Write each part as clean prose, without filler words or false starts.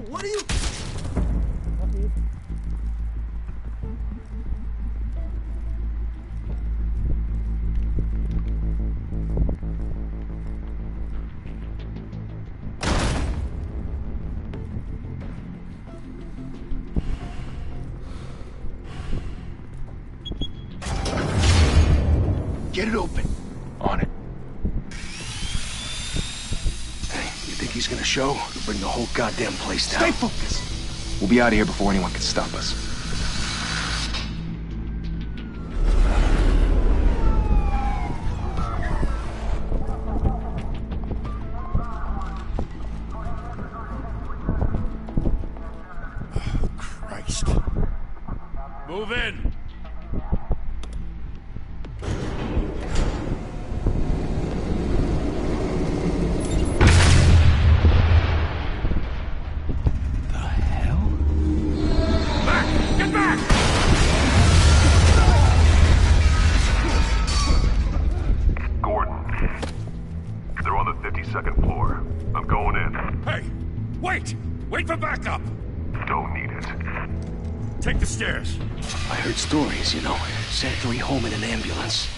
What are you? Get it open. On it. Hey, you think he's gonna show? We'll bring the whole goddamn place down. Stay focused. We'll be out of here before anyone can stop us. Oh, Christ. Move in. Wait for backup! Don't need it. Take the stairs. I heard stories, you know. Sent 3 home in an ambulance.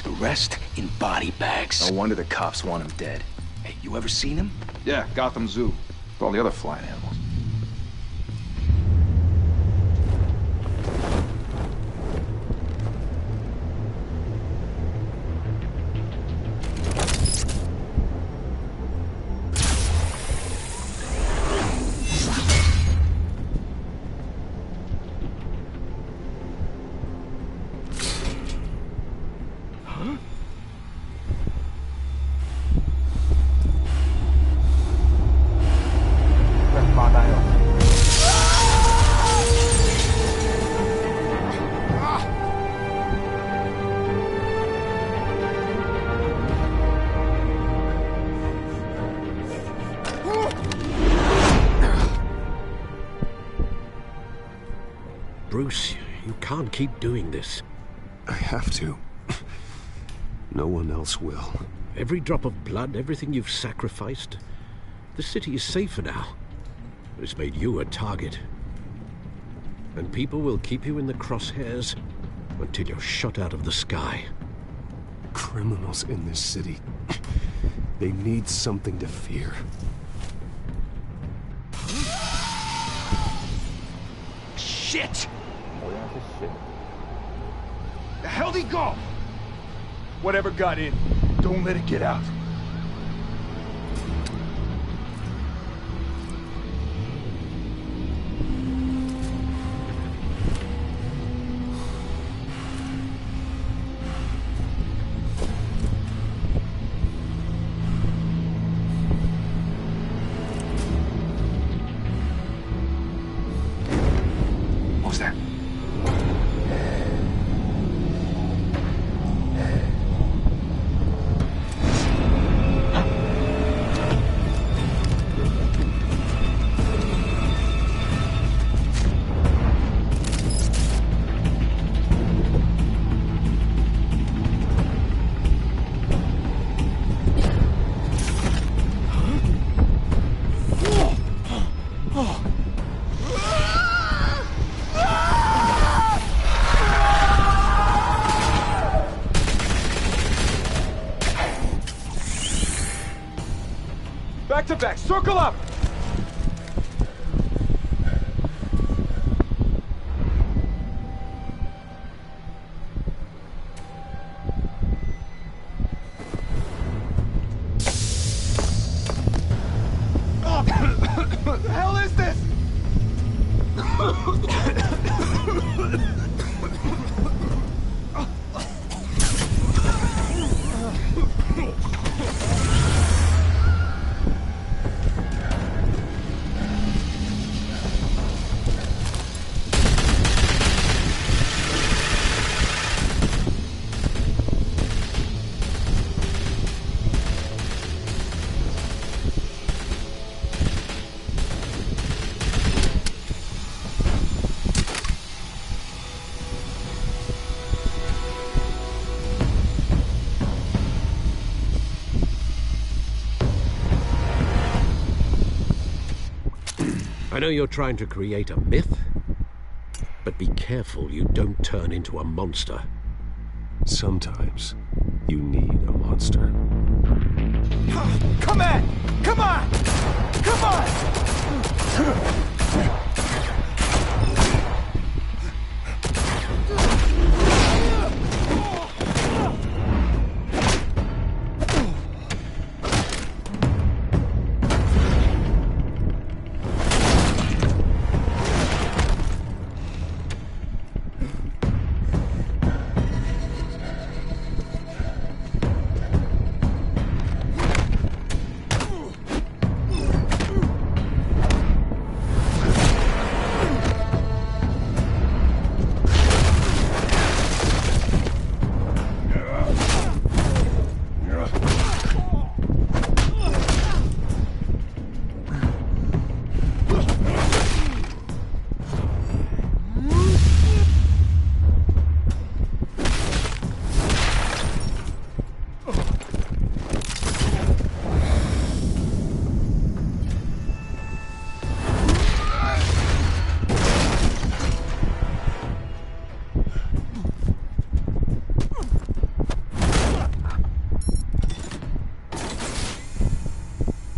The rest in body bags. No wonder the cops want him dead. Hey, you ever seen him? Yeah, Gotham Zoo. With all the other flying animals. Bruce, you can't keep doing this. I have to. No one else will. Every drop of blood, everything you've sacrificed. The city is safer now. But it's made you a target. And people will keep you in the crosshairs until you're shot out of the sky. Criminals in this city. They need something to fear. Shit! The hell'd he go? Whatever got in, don't let it get out. What was that? Back to back, circle up! What the hell is this? I know you're trying to create a myth, but be careful you don't turn into a monster. Sometimes you need a monster. Come on! Come on! Come on!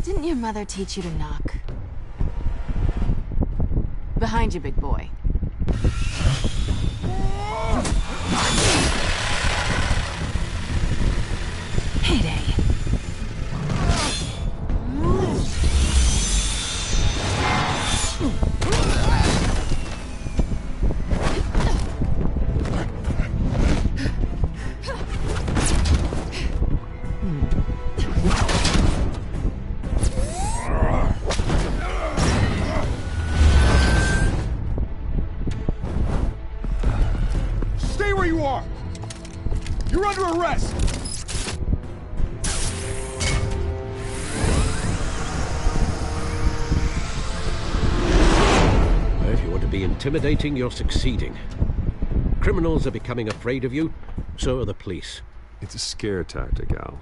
Didn't your mother teach you to knock? Behind you, big boy. Heyday. Stay where you are! You're under arrest! If you want to be in intimidating, you're succeeding. Criminals are becoming afraid of you, so are the police. It's a scare tactic, Al.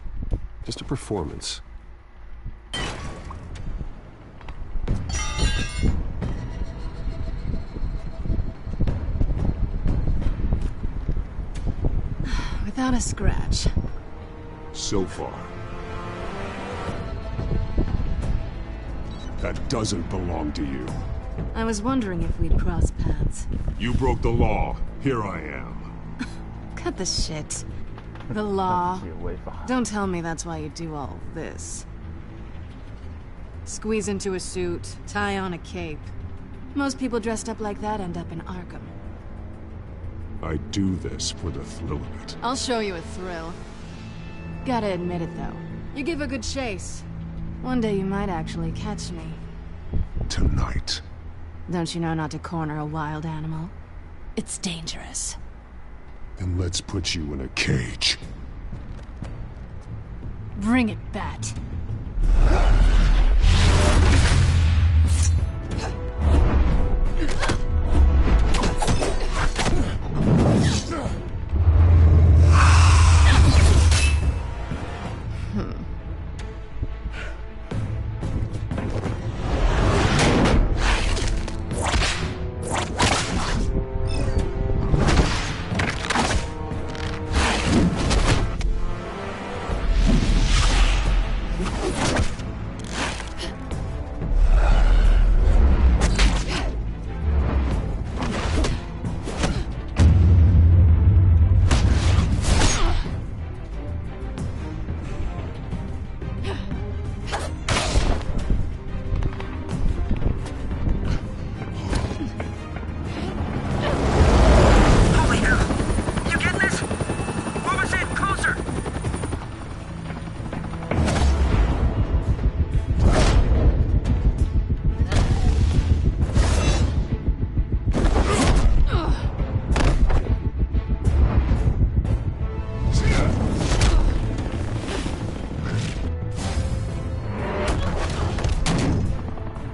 Just a performance. Without a scratch. So far. That doesn't belong to you. I was wondering if we'd cross paths. You broke the law. Here I am. Cut the shit. The law. Don't tell me that's why you do all this. Squeeze into a suit, tie on a cape. Most people dressed up like that end up in Arkham. I do this for the thrill of it. I'll show you a thrill. Gotta admit it, though. You give a good chase. One day you might actually catch me. Tonight. Don't you know not to corner a wild animal? It's dangerous. Then let's put you in a cage. Bring it, Bat.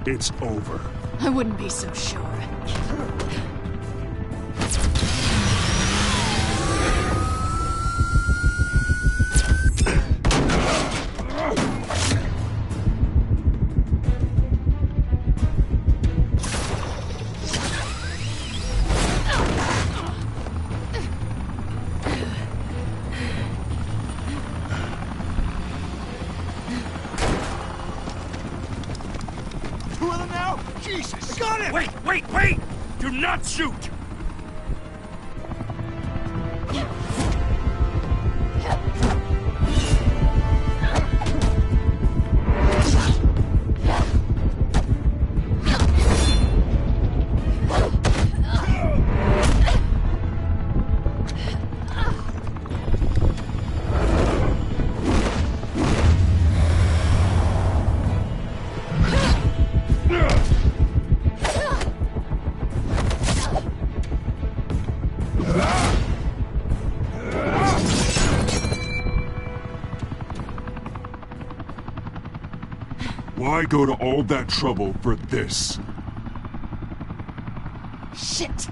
It's over. I wouldn't be so sure. Jesus! Got him! Wait! Do not shoot! Why go to all that trouble for this? Shit!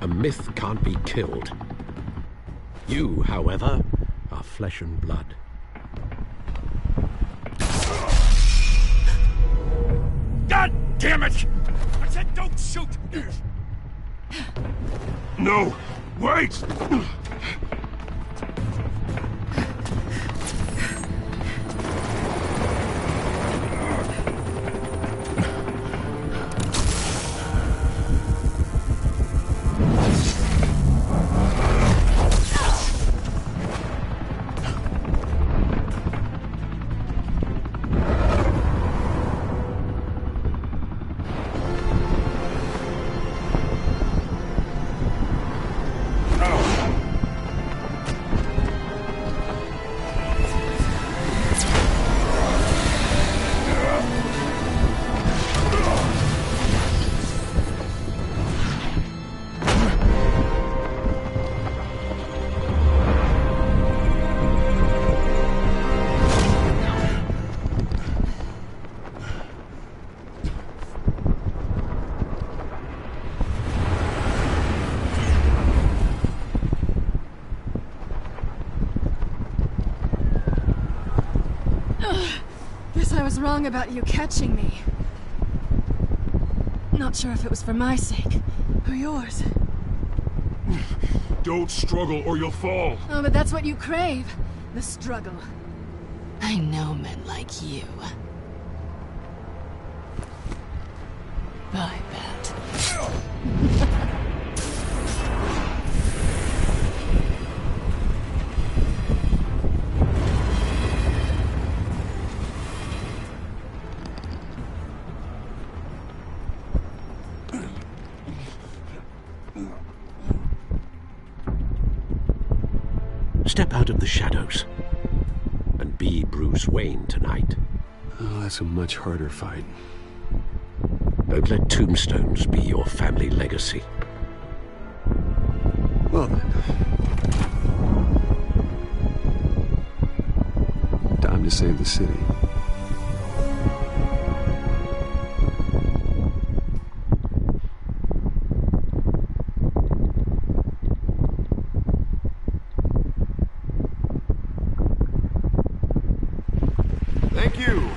A myth can't be killed. You, however, are flesh and blood. God damn it! I said don't shoot! No! Wait! wrong about you catching me. Not sure if it was for my sake, or yours. Don't struggle or you'll fall. Oh, but that's what you crave. The struggle. I know men like you. I bet. Step out of the shadows and be Bruce Wayne tonight. Oh, that's a much harder fight. Don't let tombstones be your family legacy. Well then. Time to save the city. Thank you.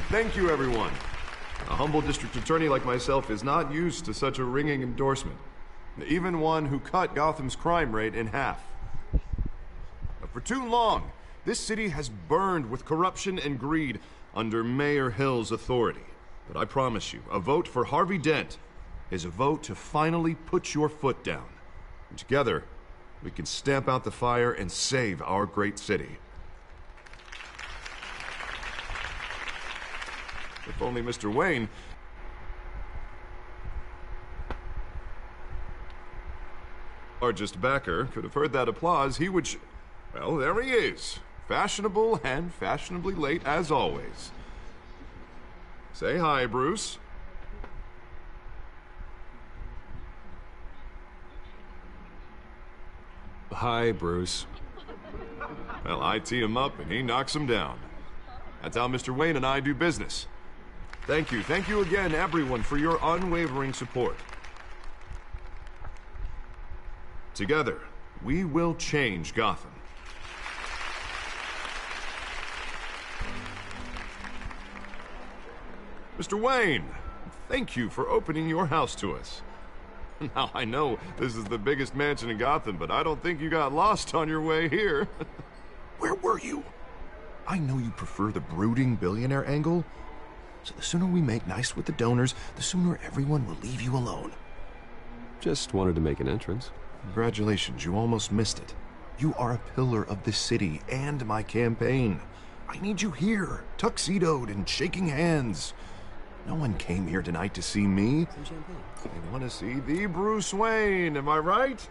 Thank you, everyone. A humble district attorney like myself is not used to such a ringing endorsement. Even one who cut Gotham's crime rate in half. But for too long, this city has burned with corruption and greed under Mayor Hill's authority. But I promise you, a vote for Harvey Dent is a vote to finally put your foot down. And together, we can stamp out the fire and save our great city. If only Mr. Wayne... largest backer could have heard that applause, he would... Well, there he is. Fashionable and fashionably late as always. Say hi, Bruce. Hi, Bruce. Well, I tee him up and he knocks him down. That's how Mr. Wayne and I do business. Thank you again, everyone, for your unwavering support. Together, we will change Gotham. Mr. Wayne, thank you for opening your house to us. Now, I know this is the biggest mansion in Gotham, but I don't think you got lost on your way here. Where were you? I know you prefer the brooding billionaire angle, so the sooner we make nice with the donors, the sooner everyone will leave you alone. Just wanted to make an entrance. Congratulations, you almost missed it. You are a pillar of this city and my campaign. I need you here, tuxedoed and shaking hands. No one came here tonight to see me. They want to see the Bruce Wayne, am I right?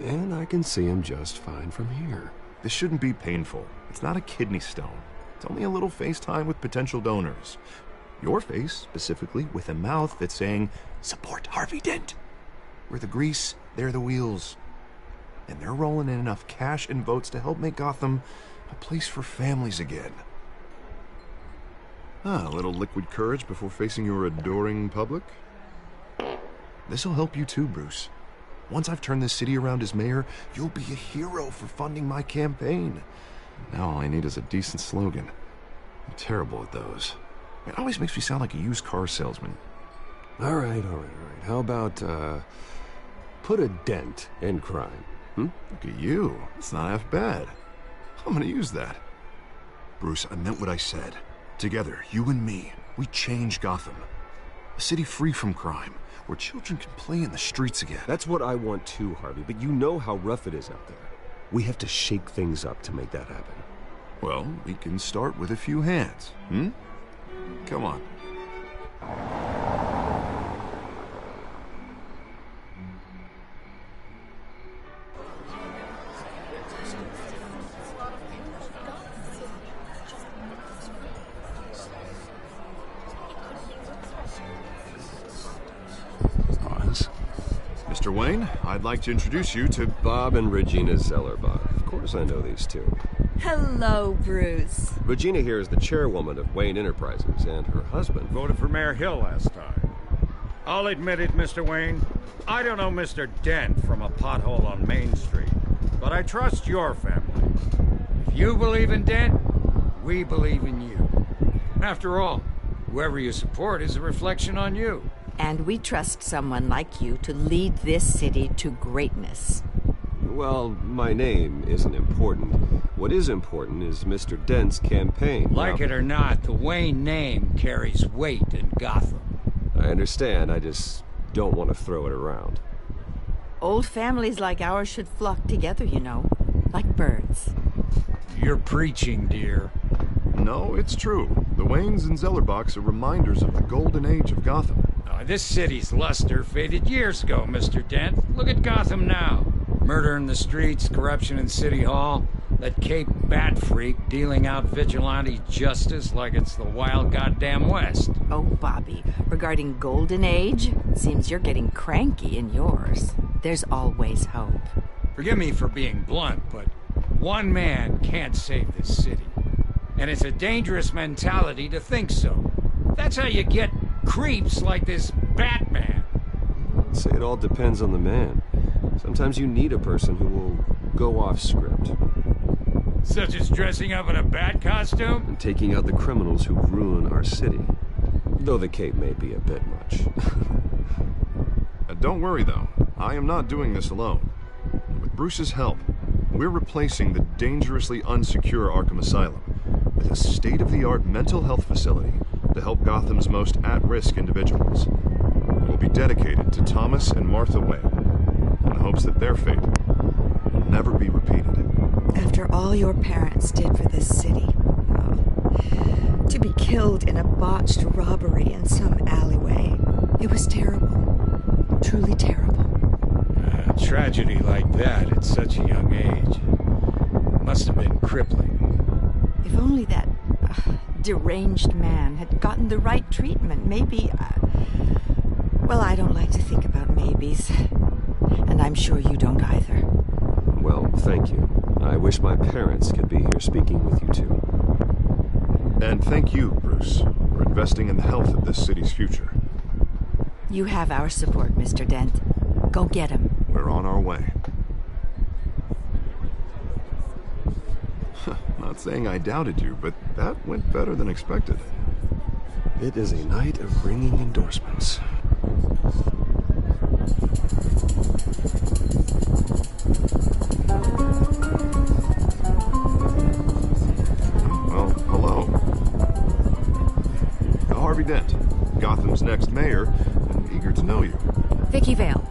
And I can see him just fine from here. This shouldn't be painful. It's not a kidney stone. It's only a little FaceTime with potential donors. Your face, specifically, with a mouth that's saying, support Harvey Dent. We're the grease, they're the wheels. And they're rolling in enough cash and votes to help make Gotham a place for families again. A little liquid courage before facing your adoring public. This'll help you too, Bruce. Once I've turned this city around as mayor, you'll be a hero for funding my campaign. Now all I need is a decent slogan. I'm terrible at those. It always makes me sound like a used car salesman. All right. How about, put a dent in crime? Look at you. It's not half bad. I'm gonna use that. Bruce, I meant what I said. Together, you and me, we change Gotham. A city free from crime, where children can play in the streets again. That's what I want too, Harvey, but you know how rough it is out there. We have to shake things up to make that happen. Well, we can start with a few hands, Come on. Mr. Wayne, I'd like to introduce you to Bob and Regina Zellerbach. Of course I know these two. Hello, Bruce. Regina here is the chairwoman of Wayne Enterprises, and her husband... Voted for Mayor Hill last time. I'll admit it, Mr. Wayne. I don't know Mr. Dent from a pothole on Main Street, but I trust your family. If you believe in Dent, we believe in you. After all, whoever you support is a reflection on you. And we trust someone like you to lead this city to greatness. Well, my name isn't important. What is important is Mr. Dent's campaign. Like Now, it or not, the Wayne name carries weight in Gotham. I understand, I just don't want to throw it around. Old families like ours should flock together, you know, like birds. You're preaching, dear. No, it's true. The Waynes and Zellerbachs are reminders of the golden age of Gotham. This city's luster faded years ago, Mr. Dent. Look at Gotham now. Murder in the streets, corruption in City Hall, that Cape Bat freak dealing out vigilante justice like it's the wild goddamn West. Oh, Bobby, regarding Golden Age, seems you're getting cranky in yours. There's always hope. Forgive me for being blunt, but one man can't save this city. And it's a dangerous mentality to think so. That's how you get creeps like this Batman. I'd say it all depends on the man. Sometimes you need a person who will go off script. Such as dressing up in a bat costume? And taking out the criminals who ruin our city. Though the cape may be a bit much. Don't worry, though. I am not doing this alone. With Bruce's help, we're replacing the dangerously unsecure Arkham Asylum with a state-of-the-art mental health facility to help Gotham's most at-risk individuals. It will be dedicated to Thomas and Martha Wayne, in the hopes that their fate will never be repeated. After all your parents did for this city, to be killed in a botched robbery in some alleyway, it was terrible. Truly terrible. A tragedy like that at such a young age must have been crippling. If only that deranged man had gotten the right treatment, maybe... Well, I don't like to think about maybes. And I'm sure you don't either. Well, thank you. I wish my parents could be here speaking with you too. And thank you, Bruce, for investing in the health of this city's future. You have our support, Mr. Dent. Go get him. We're on our way. Not saying I doubted you, but that went better than expected. It is a night of ringing endorsements. Well, hello. Harvey Dent, Gotham's next mayor, and eager to know you. Vicky Vale.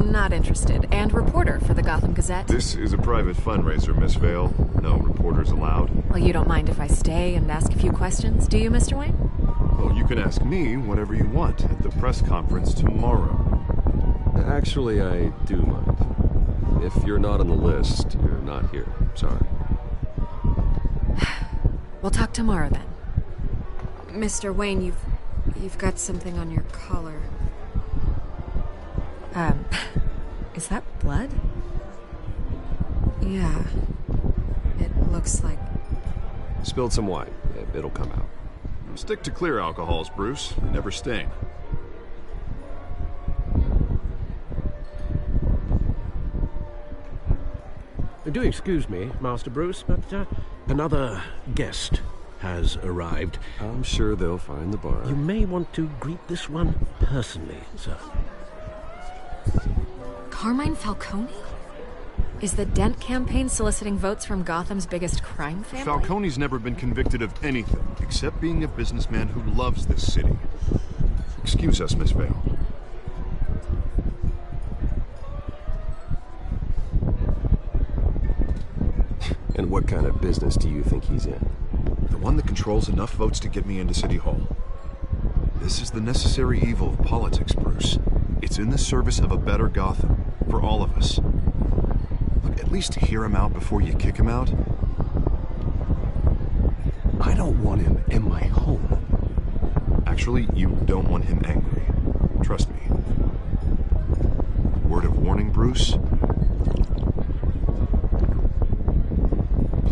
Not interested. And reporter for the Gotham Gazette. This is a private fundraiser, Miss Vale. No reporters allowed. Well, you don't mind if I stay and ask a few questions, do you, Mr. Wayne? Well, you can ask me whatever you want at the press conference tomorrow. Actually, I do mind. If you're not on the list, you're not here. Sorry. We'll talk tomorrow then. Mr. Wayne, you've got something on your collar. Is that blood? Yeah. It looks like... Spilled some wine. It'll come out. Stick to clear alcohols, Bruce. They never stain. Do excuse me, Master Bruce, but another guest has arrived. I'm sure they'll find the bar. You may want to greet this one personally, sir. Carmine Falcone? Is the Dent campaign soliciting votes from Gotham's biggest crime family? Falcone's never been convicted of anything except being a businessman who loves this city. Excuse us, Miss Vale. And what kind of business do you think he's in? The one that controls enough votes to get me into City Hall. This is the necessary evil of politics, Bruce. It's in the service of a better Gotham, for all of us. Look, at least hear him out before you kick him out. I don't want him in my home. Actually, you don't want him angry. Trust me. Word of warning, Bruce?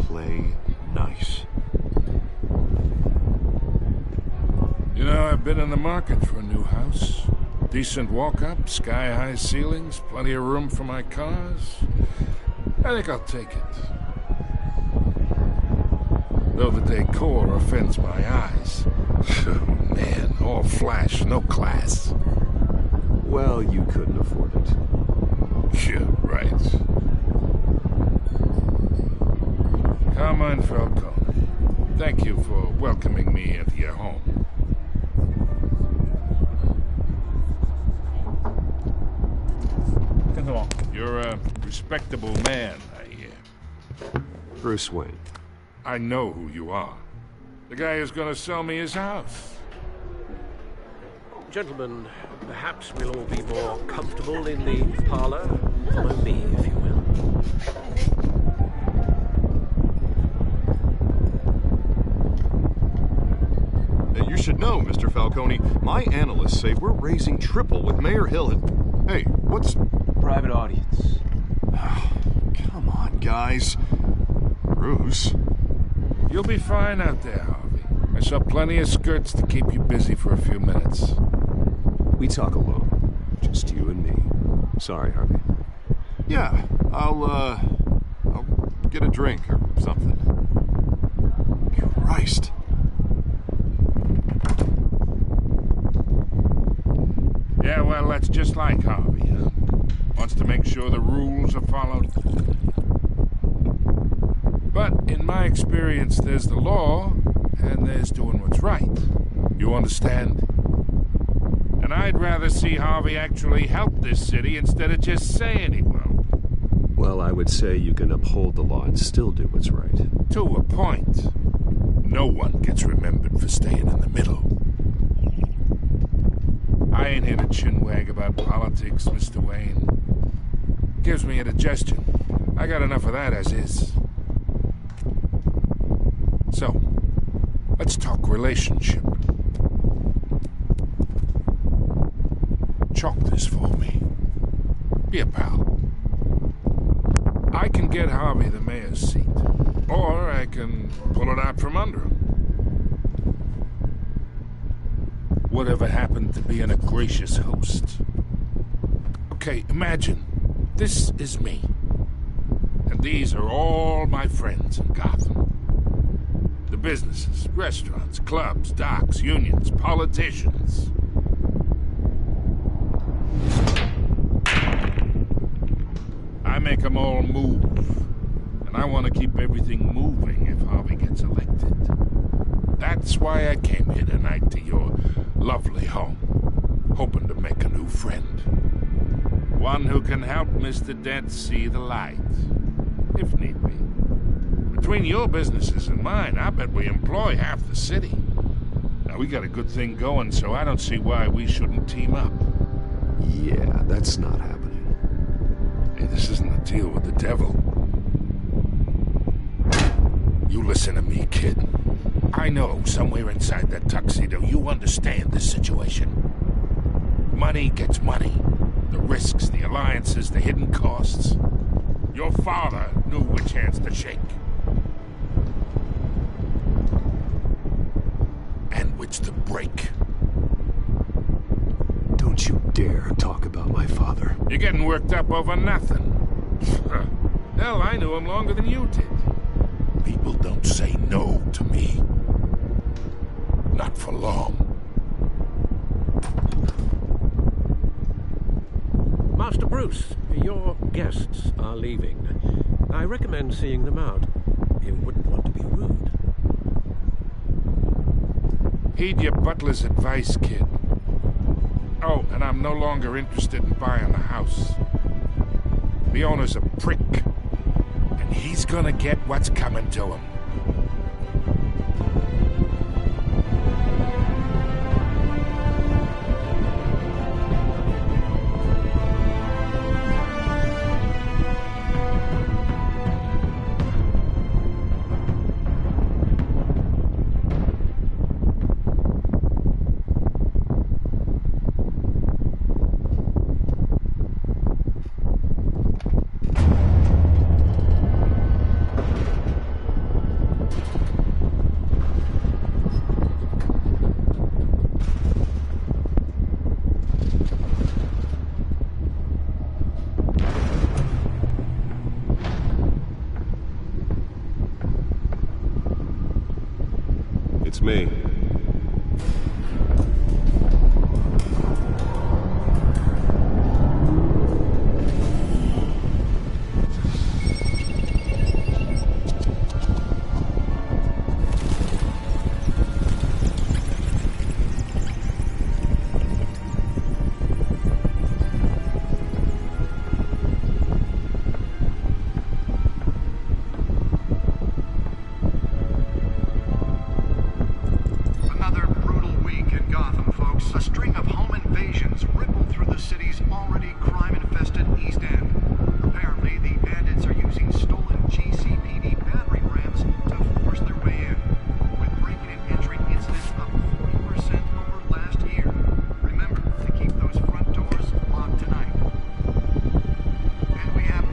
Play nice. You know, I've been in the market for a new house. Decent walk-up, sky-high ceilings, plenty of room for my cars. I think I'll take it. Though the decor offends my eyes. Oh, man, all flash, no class. Well, you couldn't afford it. Yeah, right. Carmine Falcone, thank you for welcoming me into your home. You're a respectable man, I hear. Bruce Wayne. I know who you are. The guy who's gonna sell me his house. Gentlemen, perhaps we'll all be more comfortable in the parlor. Follow me, if you will. You should know, Mr. Falcone, my analysts say we're raising triple with Mayor Hill and... Hey, what's... Private audience. Come on, guys. Bruce? You'll be fine out there, Harvey. I saw plenty of skirts to keep you busy for a few minutes. We talk alone. Just you and me. Sorry, Harvey. Yeah, I'll get a drink or something. Christ. Yeah, well, that's just like Harvey, huh? Wants to make sure the rules are followed. But in my experience, there's the law, and there's doing what's right. You understand? And I'd rather see Harvey actually help this city instead of just saying he will. Well, I would say you can uphold the law and still do what's right. To a point. No one gets remembered for staying in the middle. I ain't here to chinwag about politics, Mr. Wayne. Gives me indigestion. I got enough of that as is. So, let's talk relationship. Chalk this for me. Be a pal. I can get Harvey the mayor's seat, or I can pull it out from under him. Whatever happened to being a gracious host? Okay, imagine, this is me. And these are all my friends in Gotham. The businesses, restaurants, clubs, docks, unions, politicians. I make them all move. And I want to keep everything moving if Harvey gets elected. That's why I came here tonight to your lovely home, hoping to make a new friend. One who can help Mr. Dent see the light, if need be. Between your businesses and mine, I bet we employ half the city. Now, we got a good thing going, so I don't see why we shouldn't team up. Yeah, that's not happening. Hey, this isn't a deal with the devil. You listen to me, kid. I know somewhere inside that tuxedo you understand this situation. Money gets money. The risks, the alliances, the hidden costs. Your father knew which hands to shake. And which to break. Don't you dare talk about my father. You're getting worked up over nothing. Hell, I knew him longer than you did. People don't say no to me. Not for long. Master Bruce, your guests are leaving. I recommend seeing them out. You wouldn't want to be rude. Heed your butler's advice, kid. Oh, and I'm no longer interested in buying the house. The owner's a prick. And he's gonna get what's coming to him. It's me.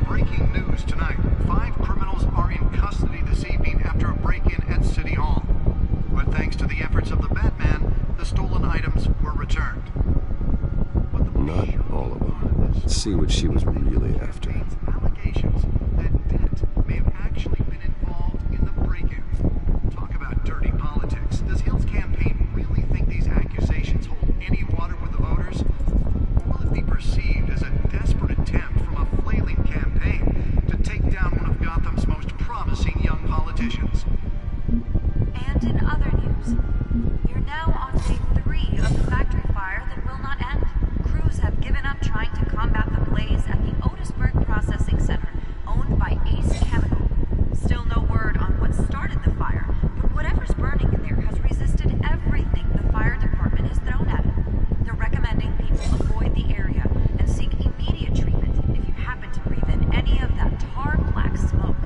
breaking news tonight. 5 criminals are in custody this evening after a break-in at City Hall. But thanks to the efforts of the Batman, the stolen items were returned. Not all of them. Let's see what she was really after. Allegations that Dent may have actually been involved in the break-in. Talk about dirty politics. Does Hill's campaign really think these accusations hold any water with the voters? Or will it be perceived as a desperate attempt from a flailing campaign to take down one of Gotham's most promising young politicians? And in other news, you're now on day 3 of the factory fire that will not end. Crews have given up trying to combat the blaze at the Otisburg Processing Center, owned by Ace Chemical. Still no word on what started the fire, but whatever's burning in there has resisted everything the fire department has thrown at it. They're recommending people avoid the area and seek immediate treatment if you happen to breathe in any of that tar black smoke.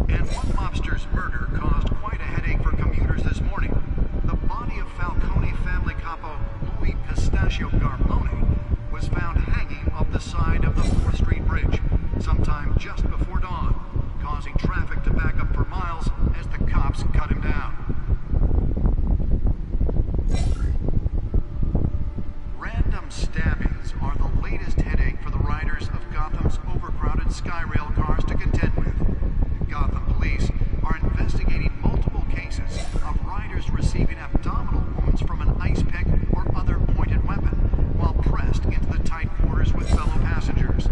And one mobster's murder caused quite a headache for commuters this morning. The body of Falcone family capo Louis Pistachio Garmone was found hanging off the side of the 4th Street Bridge sometime just before dawn, causing traffic to back up for miles as the cops cut him down. Random stabbings are the latest headache for the riders of Gotham's overcrowded Skyrail cars to contend with. Gotham police are investigating multiple cases of riders receiving abdominal wounds from an ice pick or other pointed weapon while pressed into the tight quarters with fellow passengers.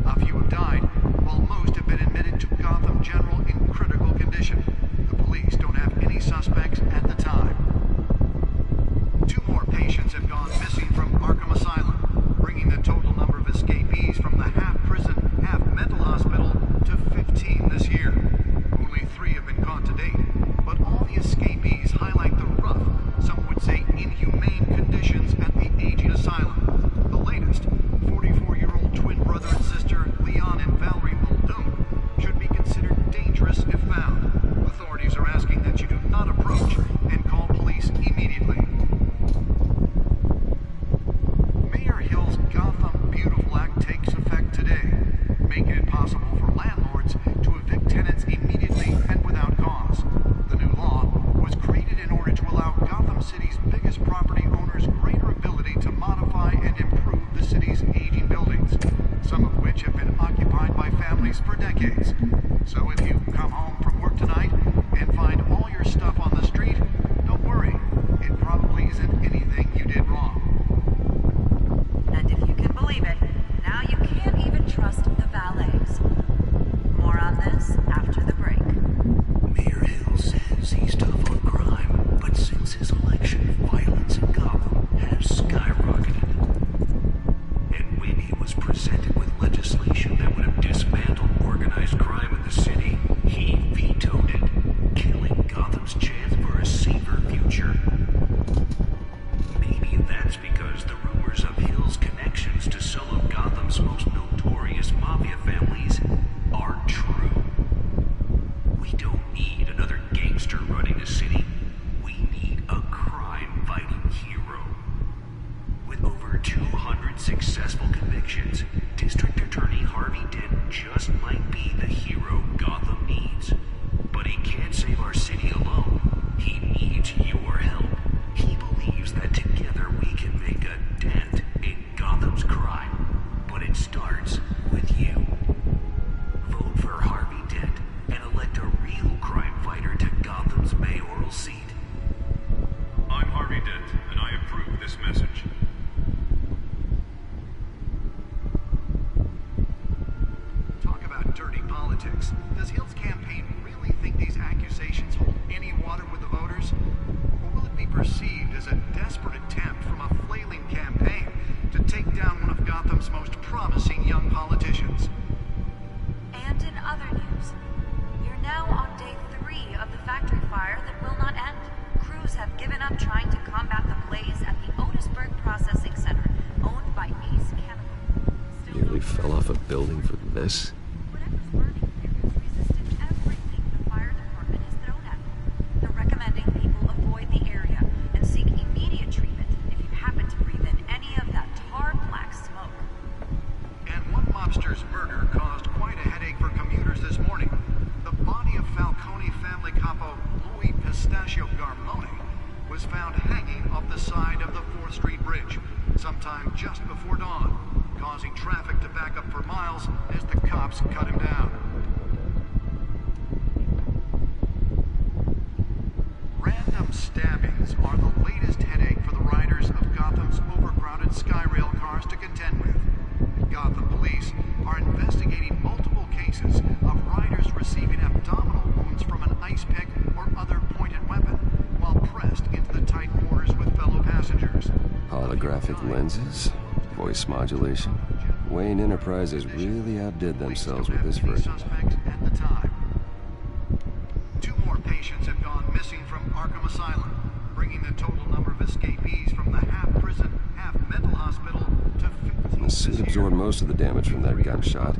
A few have died, while most have been admitted to Gotham General in critical condition. The police don't have any suspects at the time. 2 more patients have gone missing from Arkham Asylum, bringing the total number of escapees from the half-prison, half-mental hospital to 15 this year. Only 3 have been caught to date, but all the escapees highlight the rough, some would say inhumane conditions at the aging asylum. The latest, 44-year-old twin brother and sister Leon and Valerie Muldoon, should be considered dangerous if found. Authorities are asking that you do not approach and call police immediately. Mayor Hill's Gotham Beautiful Act takes effect today, making it possible for landlords to evict tenants immediately and without cause. The new law was created in order to allow Gotham City's biggest property owners greater ability to modify and improve the city's aging buildings, some of which have been occupied by families for decades. So if you come home from work tonight and find all your stuff on the street, don't worry. It probably isn't anything you did wrong. And if you can believe it, now you can't even trust the valets. More on this after the break. Mayor Hill says he's tough on crime, but since his election, violence in Gotham has skyrocketed. And when he was presented with legislation that would have dismantled organized crime in the city, he vetoed it, killing Gotham's chance for a safer future. Maybe that's because the rumors of Hill's connections to some of Gotham's most notorious mafia families are true. We don't need another gangster running the city. We need a crime-fighting hero. With over 200 successful convictions, District Attorney Harvey Dent just might be the hero Gotham needs. But he can't save our city alone. He needs your help. He believes that together we can make a dent in Gotham's crime. But it starts with you. Vote for Harvey Dent and elect a real crime fighter to Gotham's mayoral seat. I'm Harvey Dent, and I approve this message. Talk about dirty politics. Does Hill's campaign really think these accusations hold any water with the voters? Or will it be perceived as a desperate attempt from a flailing campaign to take down one of Gotham's most promising young politicians? And in other news, you're now on day 3 of the factory fire that will not end. Crews have given up trying to combat the blaze at the Otisburg Processing Center, owned by Ace Chemical. Nearly fell off a building for this. Whatever's burning there has resisted everything the fire department has thrown at it. They're recommending people avoid the area and seek immediate treatment if you happen to breathe in any of that tar black smoke. And one mobster's murder caused as the cops cut him down. Random stabbings are the latest headache for the riders of Gotham's overcrowded Skyrail cars to contend with. Gotham police are investigating multiple cases of riders receiving abdominal wounds from an ice pick or other pointed weapon while pressed into the tight quarters with fellow passengers. Holographic lenses? Voice modulation? Wayne Enterprises really outdid themselves with this version. At the time. 2 more patients have gone missing from Arkham Asylum, bringing the total number of escapees from the half-prison, half-mental hospital to 15. The suit absorbed most of the damage from that gunshot.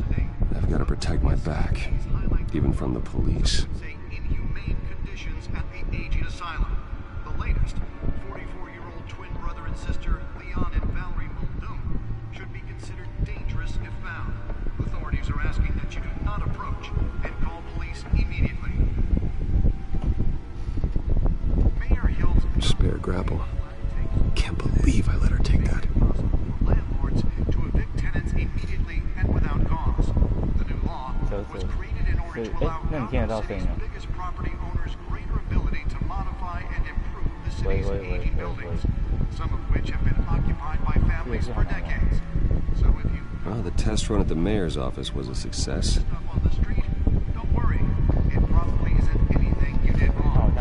I've got to protect my back, even from the police. Inhumane conditions at the aging asylum. The latest, 44-year-old twin brother and sister Leon and Valerie Muldoon should be considered dangerous if found. Authorities are asking that you do not approach and call police immediately. Mayor Hill's Spare grapple. Can't believe I let her take that. landlords to evict tenants immediately and without cause. The new law was created in order to allow Gotham City's biggest property owners greater ability to modify and improve the city's aging buildings, some of which have been occupied by families for decades. So if you Well, the test run at the mayor's office was a success. stuff on the street, don't worry. It probably isn't anything you did wrong.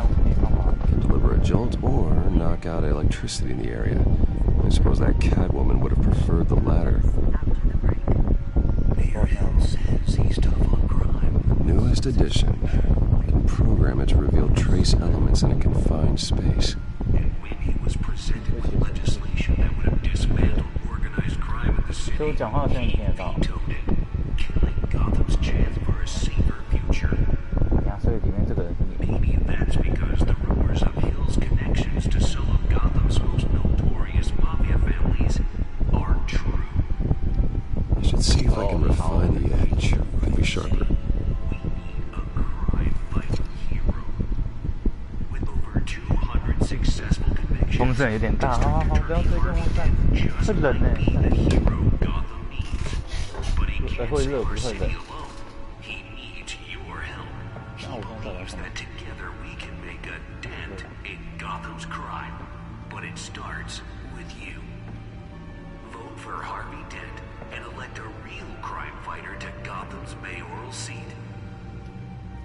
Can deliver a jolt or knock out electricity in the area. I suppose that Catwoman would have preferred the latter. Mayor Hill says he's tough on crime. Newest edition. Can program it to reveal trace elements in a confined space. And when he was presented with legislation that would have dismantled organized crime in the city, he vetoed it, killing Gotham's chance for a safer future. Maybe that's because the rumors of Hill's connections to some of Gotham's most notorious mafia families are true. I should see if I can refine the edge. Might be sharper. We need a crime-fighting hero. With over 200 successful convictions, 风声有点大，好，不要追跟我站，会冷呢。 会热不会冷。 that together we can make a dent in Gotham's crime. But it starts with you. Vote for Harvey Dent and elect a real crime fighter to Gotham's mayoral seat.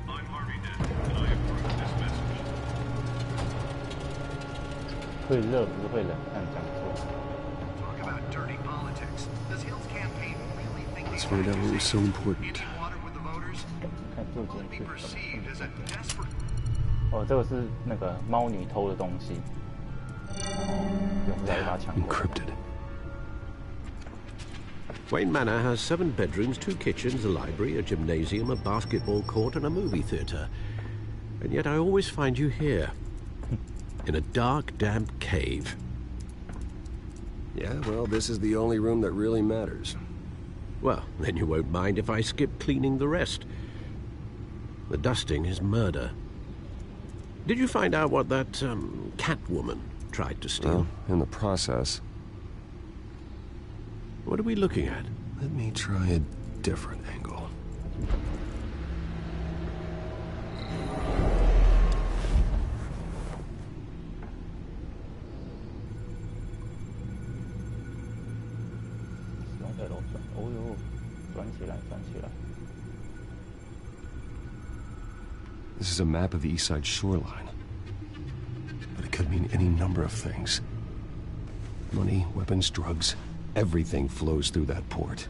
I'm Harvey Dent, and I approve this message. 会热不会冷，看讲错。 Talk about dirty politics. Does Hill's campaign really think Let's find out what was so important. water with the voters? 看究竟 Be 是什么。 perceived as a desperate 哦，这个是那个猫女偷的东西，用来把它抢过来。 Encrypted. Wayne Manor has 7 bedrooms, 2 kitchens, a library, a gymnasium, a basketball court, and a movie theatre. And yet I always find you here, in a dark, damp cave. Yeah, well, this is the only room that really matters. Well, then you won't mind if I skip cleaning the rest. The dusting is murder. Did you find out what that, Catwoman tried to steal? Well, in the process. What are we looking at? Let me try a different angle. This is a map of the east side shoreline. But it could mean any number of things. Money, weapons, drugs, everything flows through that port.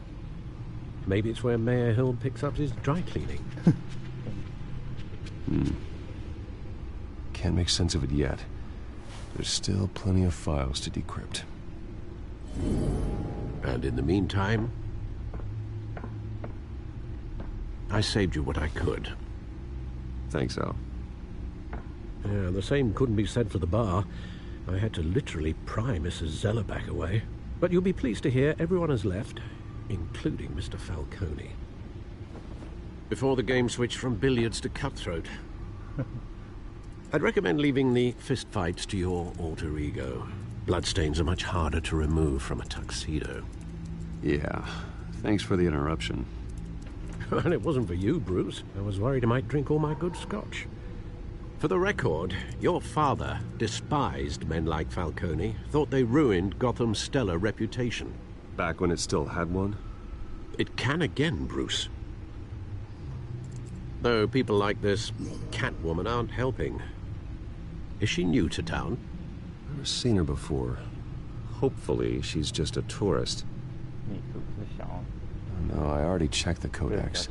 Maybe it's where Mayor Hill picks up his dry cleaning. Can't make sense of it yet. There's still plenty of files to decrypt. And in the meantime, I saved you what I could. Thanks, Al. Yeah, the same couldn't be said for the bar. I had to literally pry Mrs. Zeller back away. But you'll be pleased to hear everyone has left, including Mr. Falcone. Before the game switched from billiards to cutthroat. I'd recommend leaving the fistfights to your alter ego. Bloodstains are much harder to remove from a tuxedo. Yeah, thanks for the interruption. Well, it wasn't for you, Bruce. I was worried I might drink all my good scotch. For the record, your father despised men like Falcone, thought they ruined Gotham's stellar reputation. Back when it still had one? It can again, Bruce. Though people like this Catwoman aren't helping. Is she new to town? Never seen her before. Hopefully, she's just a tourist. No, I already checked the codex.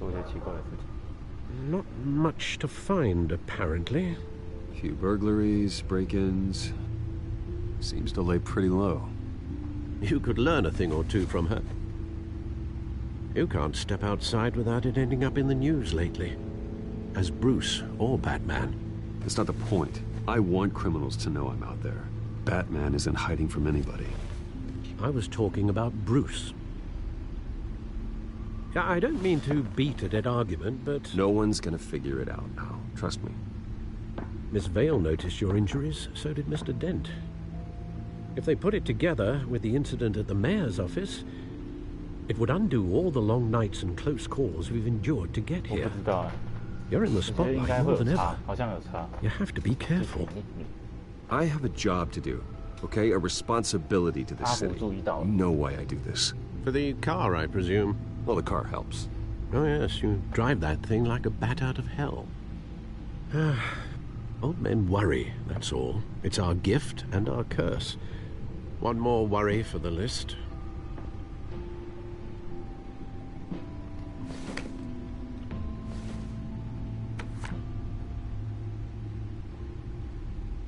Not much to find, apparently. A few burglaries, break-ins. Seems to lay pretty low. You could learn a thing or two from her. You can't step outside without it ending up in the news lately. As Bruce or Batman. That's not the point. I want criminals to know I'm out there. Batman isn't hiding from anybody. I was talking about Bruce. I don't mean to beat a dead argument, but... No one's gonna figure it out now. Trust me. Miss Vale noticed your injuries, so did Mr. Dent. If they put it together with the incident at the mayor's office, it would undo all the long nights and close calls we've endured to get here. You're in the spotlight more than ever. You have to be careful. I have a job to do, okay? A responsibility to this city. You know why I do this. For the car, I presume. Well, the car helps. Oh, yes, you drive that thing like a bat out of hell. Old men worry, that's all. It's our gift and our curse. One more worry for the list.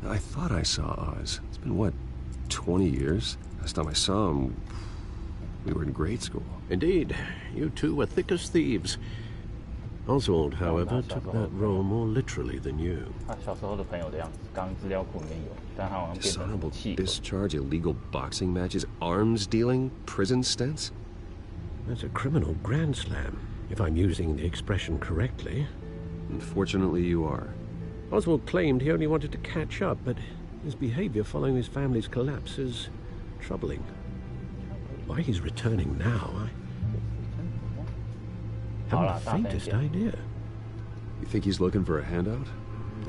I thought I saw Oz. It's been, what, 20 years? Last time I saw him, we were in grade school. Indeed. You two were thick as thieves. Oswald, however, took that role more literally than you. Dishonorable discharge, illegal boxing matches, arms dealing, prison stints? That's a criminal grand slam, if I'm using the expression correctly. Unfortunately, you are. Oswald claimed he only wanted to catch up, but his behavior following his family's collapse is troubling. Why he's returning now, I haven't the faintest idea. You think he's looking for a handout?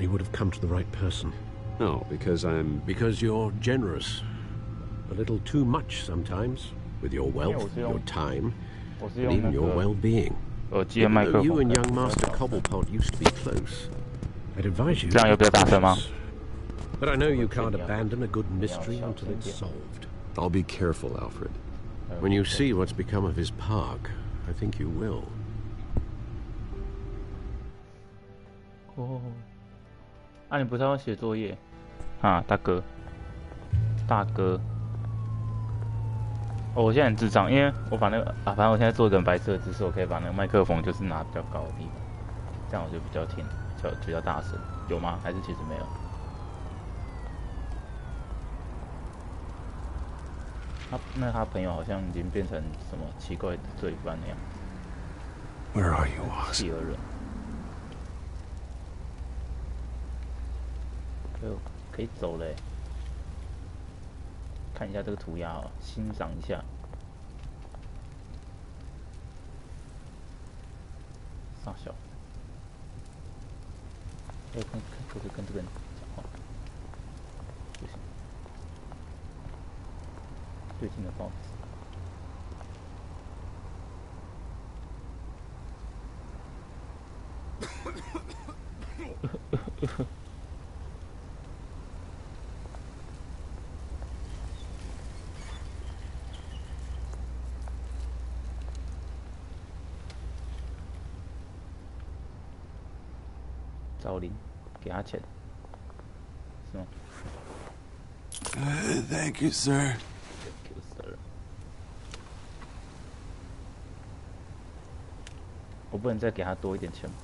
He would have come to the right person. No, because I'm... Because you're generous. A little too much sometimes, with your wealth, your time, and even your well-being. Even though you and young Master Cobblepot used to be close, I'd advise you to be cautious. But I know you can't abandon a good mystery until it's solved. I'll be careful, Alfred. When you see what's become of his park, I think you will. 哦，啊，你不是要写作业？啊，大哥，大哥。哦，我现在很智障，因为我把那个反正我现在做一个很白痴的姿势，我可以把那个麦克风就是拿比较高的地方，这样我就比较听，比较大声，有吗？还是其实没有？他朋友好像已经变成什么奇怪的罪犯那样。Where are you, Oz? 企鹅人。可以走嘞，看一下这个涂鸦哦，欣赏一下。傻笑。可不可以跟这个人讲话？不行。最近的报纸。找零，给他钱，是吗？Thank you, sir. Thank you, sir. 我不能再给他多一点钱吗？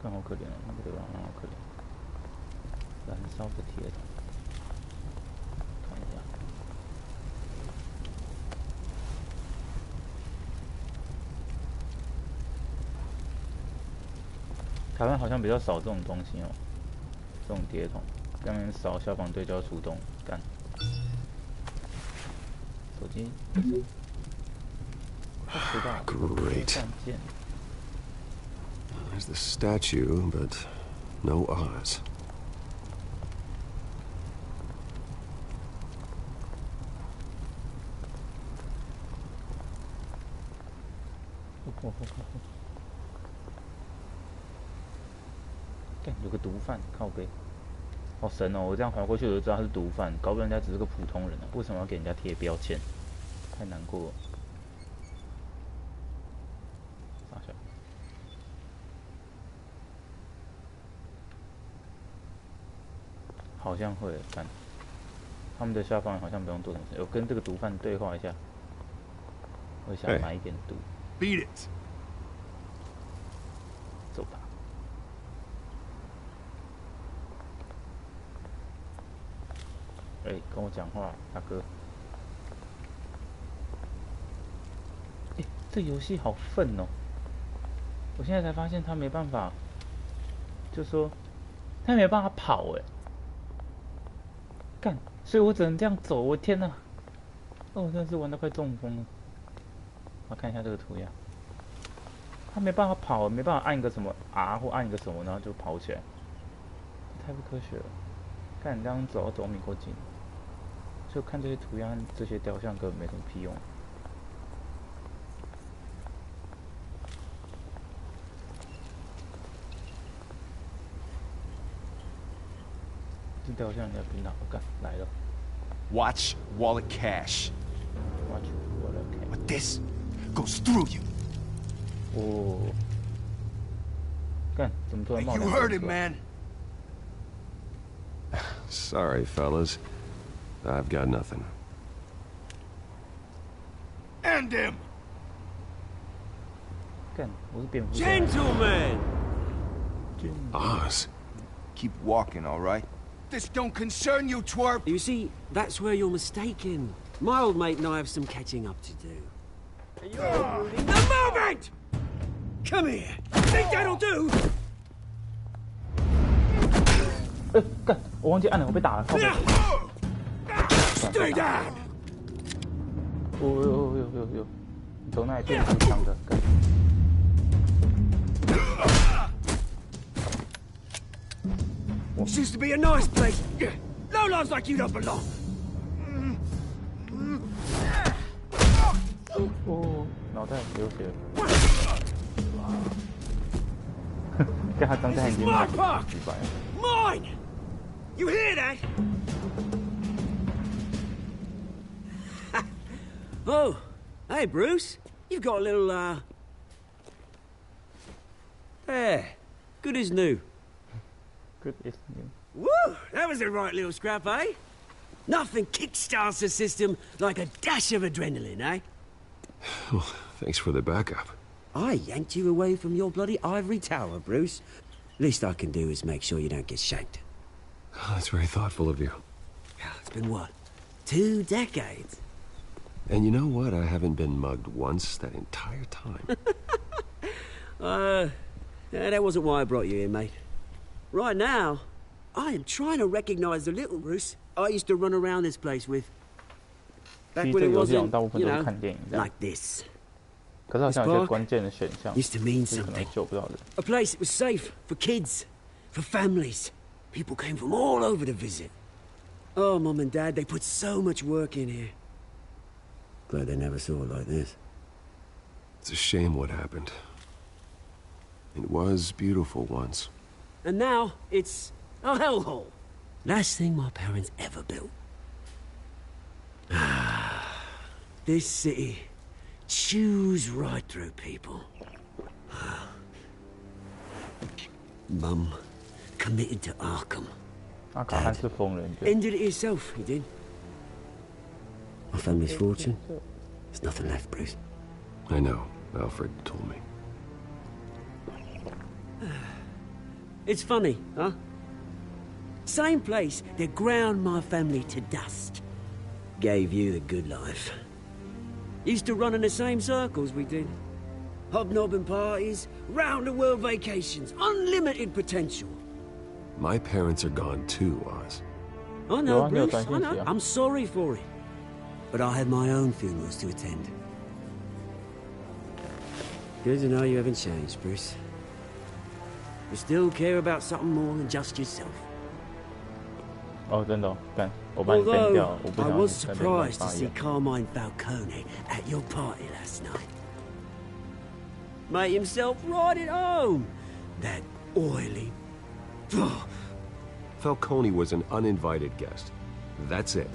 看好可怜啊，那个流浪汉好可怜。燃烧的铁桶，看一下。台湾好像比较少这种东西哦，这种铁桶，刚刚烧消防队就要出动干。手机 Great. There's the statue, but no Oz.有个毒贩，靠背，好神哦！我这样划过去我就知道他是毒贩，搞不好人家只是个普通人啊，为什么要给人家贴标签？太难过了。傻笑。好像会，看他们的下方好像不用做什么事，我跟这个毒贩对话一下，我想买一点毒。Beat it. 走吧。跟我讲话，大哥。这游戏好愤哦！我现在才发现他没办法，就说他没办法跑干，所以我只能这样走。我天哪！我真的是玩到快中风了。我看一下这个图样，他没办法跑，没办法按一个什么 R 或按一个什么，然后就跑起来，太不科学了。看你这样走米够近。就看这些涂鸦、这些雕像根本没什么屁用。这雕像你要去哪？我干来了。Watch wallet cash. Watch wallet cash. But this goes through you. 哦。干，怎么突然冒两 You 个 heard 出 it, 来 man. Sorry, fellas. I've got nothing. End him. 干，我是蝙蝠侠。Gentlemen. Oz. Keep walking, all right? This don't concern you, twerp. You see, that's where you're mistaken. My old mate and I have some catching up to do. And you're ruining the moment! Come here. Think that'll do? 干，我忘记按了，我被打了。靠北 Stay down! 哟，你从哪里变出枪的？干 This used to be a nice place. Lowlifes like you don't belong. 哦，脑袋流血。跟他张开眼睛。My park. Mine. You hear that? Oh, hey, Bruce. You've got a little, There. Good as new. Good as new. Woo! That was a right little scrap, eh? Nothing kickstarts the system like a dash of adrenaline, eh? Well, thanks for the backup. I yanked you away from your bloody ivory tower, Bruce. Least I can do is make sure you don't get shanked. Oh, that's very thoughtful of you. It's been what? 2 decades? And you know what? I haven't been mugged once that entire time. Yeah, that wasn't why I brought you here, mate. Right now, I am trying to recognize the little Bruce I used to run around this place with. Back when it wasn't, you know, like this. 可是好像有些关键的选项 used to mean something. 救不到的。 A place that was safe for kids, for families. People came from all over to visit. Oh, Mum and Dad, they put so much work in here. Glad they never saw it like this. It's a shame what happened. It was beautiful once. And now, it's a hellhole. Last thing my parents ever built. This city chews right through people. Mum committed to Arkham. Dad ended it himself, he did. My family's fortune. There's nothing left, Bruce. I know. Alfred told me. It's funny, huh? Same place that ground my family to dust. Gave you the good life. Used to run in the same circles we did. Hobnobbing parties, round-the-world vacations, unlimited potential. My parents are gone too, Oz. I know, Bruce, I know. I'm sorry for it. but I have my own funerals to attend. Good to know you haven't changed, Bruce. You still care about something more than just yourself. 哦，真的哦，干，我把你 ban 掉，我不 I 想 was 在这边 surprised to 发 see 言。 Carmine Falcone at your party last night. Made himself right at home. That oily... Falcone was an uninvited guest. That's it.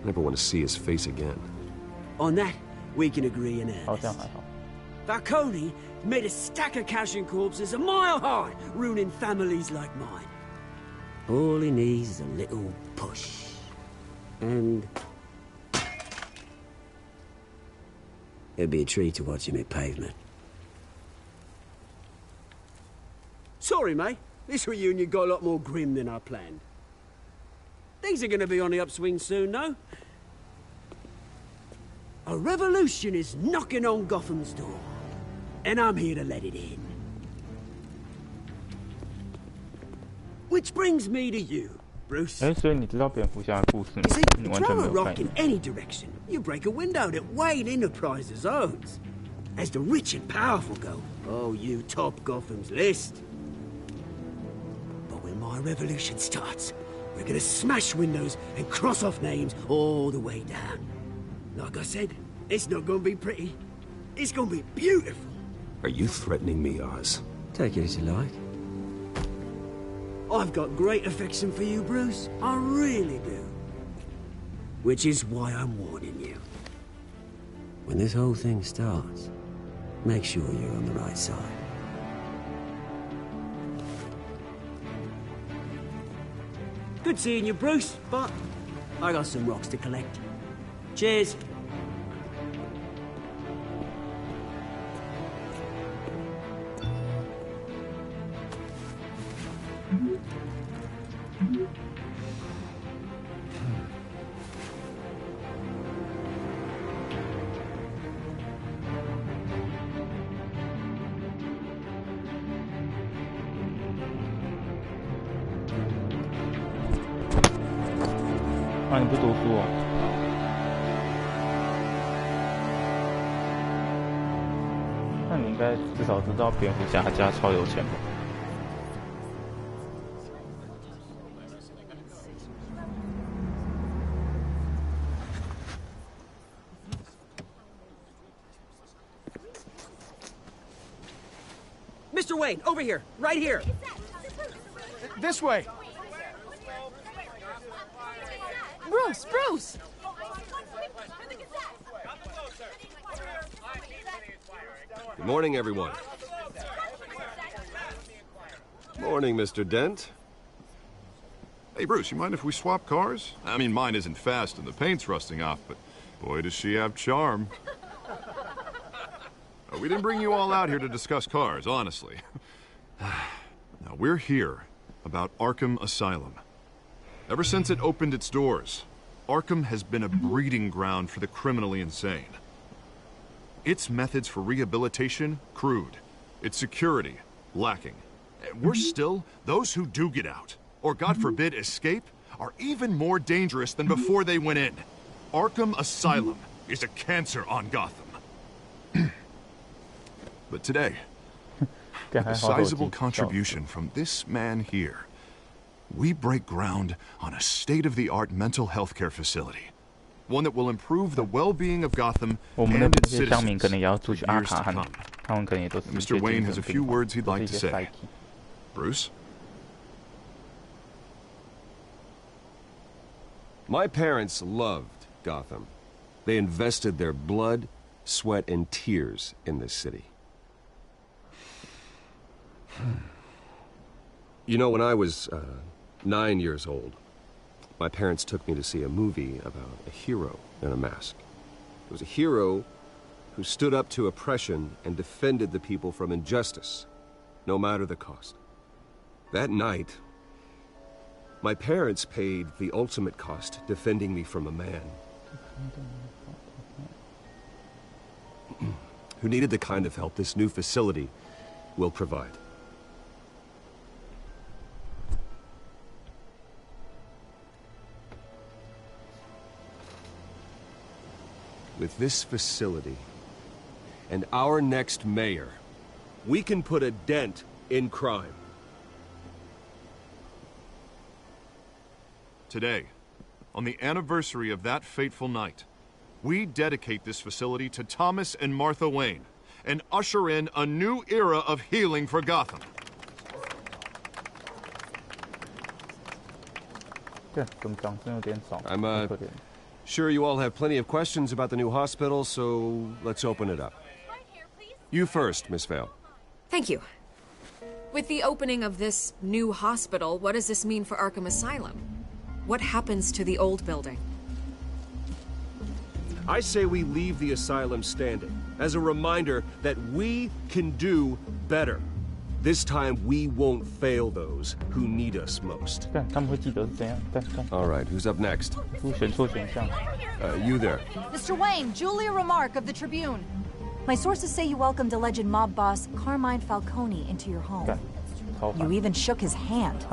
Never want to see his face again. On that, we can agree in 好 earnest. 像还好。 Falcone made a stack of cashing corpses a mile high, ruining families like mine. All he needs is a little push. And... it'd be a treat to watch him hit pavement. Sorry, mate. This reunion got a lot more grim than I planned. Things are going to be on the upswing soon, though. A revolution is knocking on Gotham's door. And I'm here to let it in. Which brings me to you, Bruce. 哎，所以你知道蝙蝠侠的故事吗 You？ see, 你完全 throw 没 a 有 rock 看 in any direction, you break a window that Wayne Enterprises owns. As the rich and powerful go, oh, you top Gotham's list. But when my revolution starts, we're gonna smash windows and cross off names all the way down. Like I said, it's not gonna be pretty. It's gonna be beautiful. Are you threatening me, Oz? Take it as you like. I've got great affection for you, Bruce. I really do. Which is why I'm warning you. When this whole thing starts, make sure you're on the right side. Good seeing you, Bruce, but I got some rocks to collect. Cheers.啊，你不读书哦？那你应该至少知道蝙蝠侠他家超有钱吧？ Mr. Wayne, over here, right here. This way. Bruce, Bruce! Good morning, everyone. Morning, Mr. Dent. Hey, Bruce, you mind if we swap cars? I mean, mine isn't fast and the paint's rusting off, but boy, does she have charm. We didn't bring you all out here to discuss cars, honestly. Now, we're here about Arkham Asylum. Ever since it opened its doors, Arkham has been a breeding ground for the criminally insane. Its methods for rehabilitation, crude. Its security, lacking. Worse still, those who do get out, or God forbid escape, are even more dangerous than before they went in. Arkham Asylum is a cancer on Gotham. But today, with a sizable contribution from this man here, we break ground on a state-of-the-art mental health care facility. One that will improve the well-being of Gotham and its citizens for years to come. Mr. Wayne has a few words he'd like to say. Bruce? My parents loved Gotham. They invested their blood, sweat, and tears in this city. You know, when I was 9 years old, my parents took me to see a movie about a hero in a mask. It was a hero who stood up to oppression and defended the people from injustice, no matter the cost. That night, my parents paid the ultimate cost defending me from a man who needed the kind of help this new facility will provide. With this facility and our next mayor, we can put a dent in crime. Today, on the anniversary of that fateful night, we dedicate this facility to Thomas and Martha Wayne and usher in a new era of healing for Gotham. I'm sure you all have plenty of questions about the new hospital, so let's open it up. You first, Miss Vale. Thank you. With the opening of this new hospital, what does this mean for Arkham Asylum? What happens to the old building? I say we leave the asylum standing as a reminder that we can do better. This time we won't fail those who need us most. All right, who's up next? You there. Mr. Wayne, Julia Remark of the Tribune. My sources say you welcomed alleged mob boss Carmine Falcone into your home. You even shook his hand.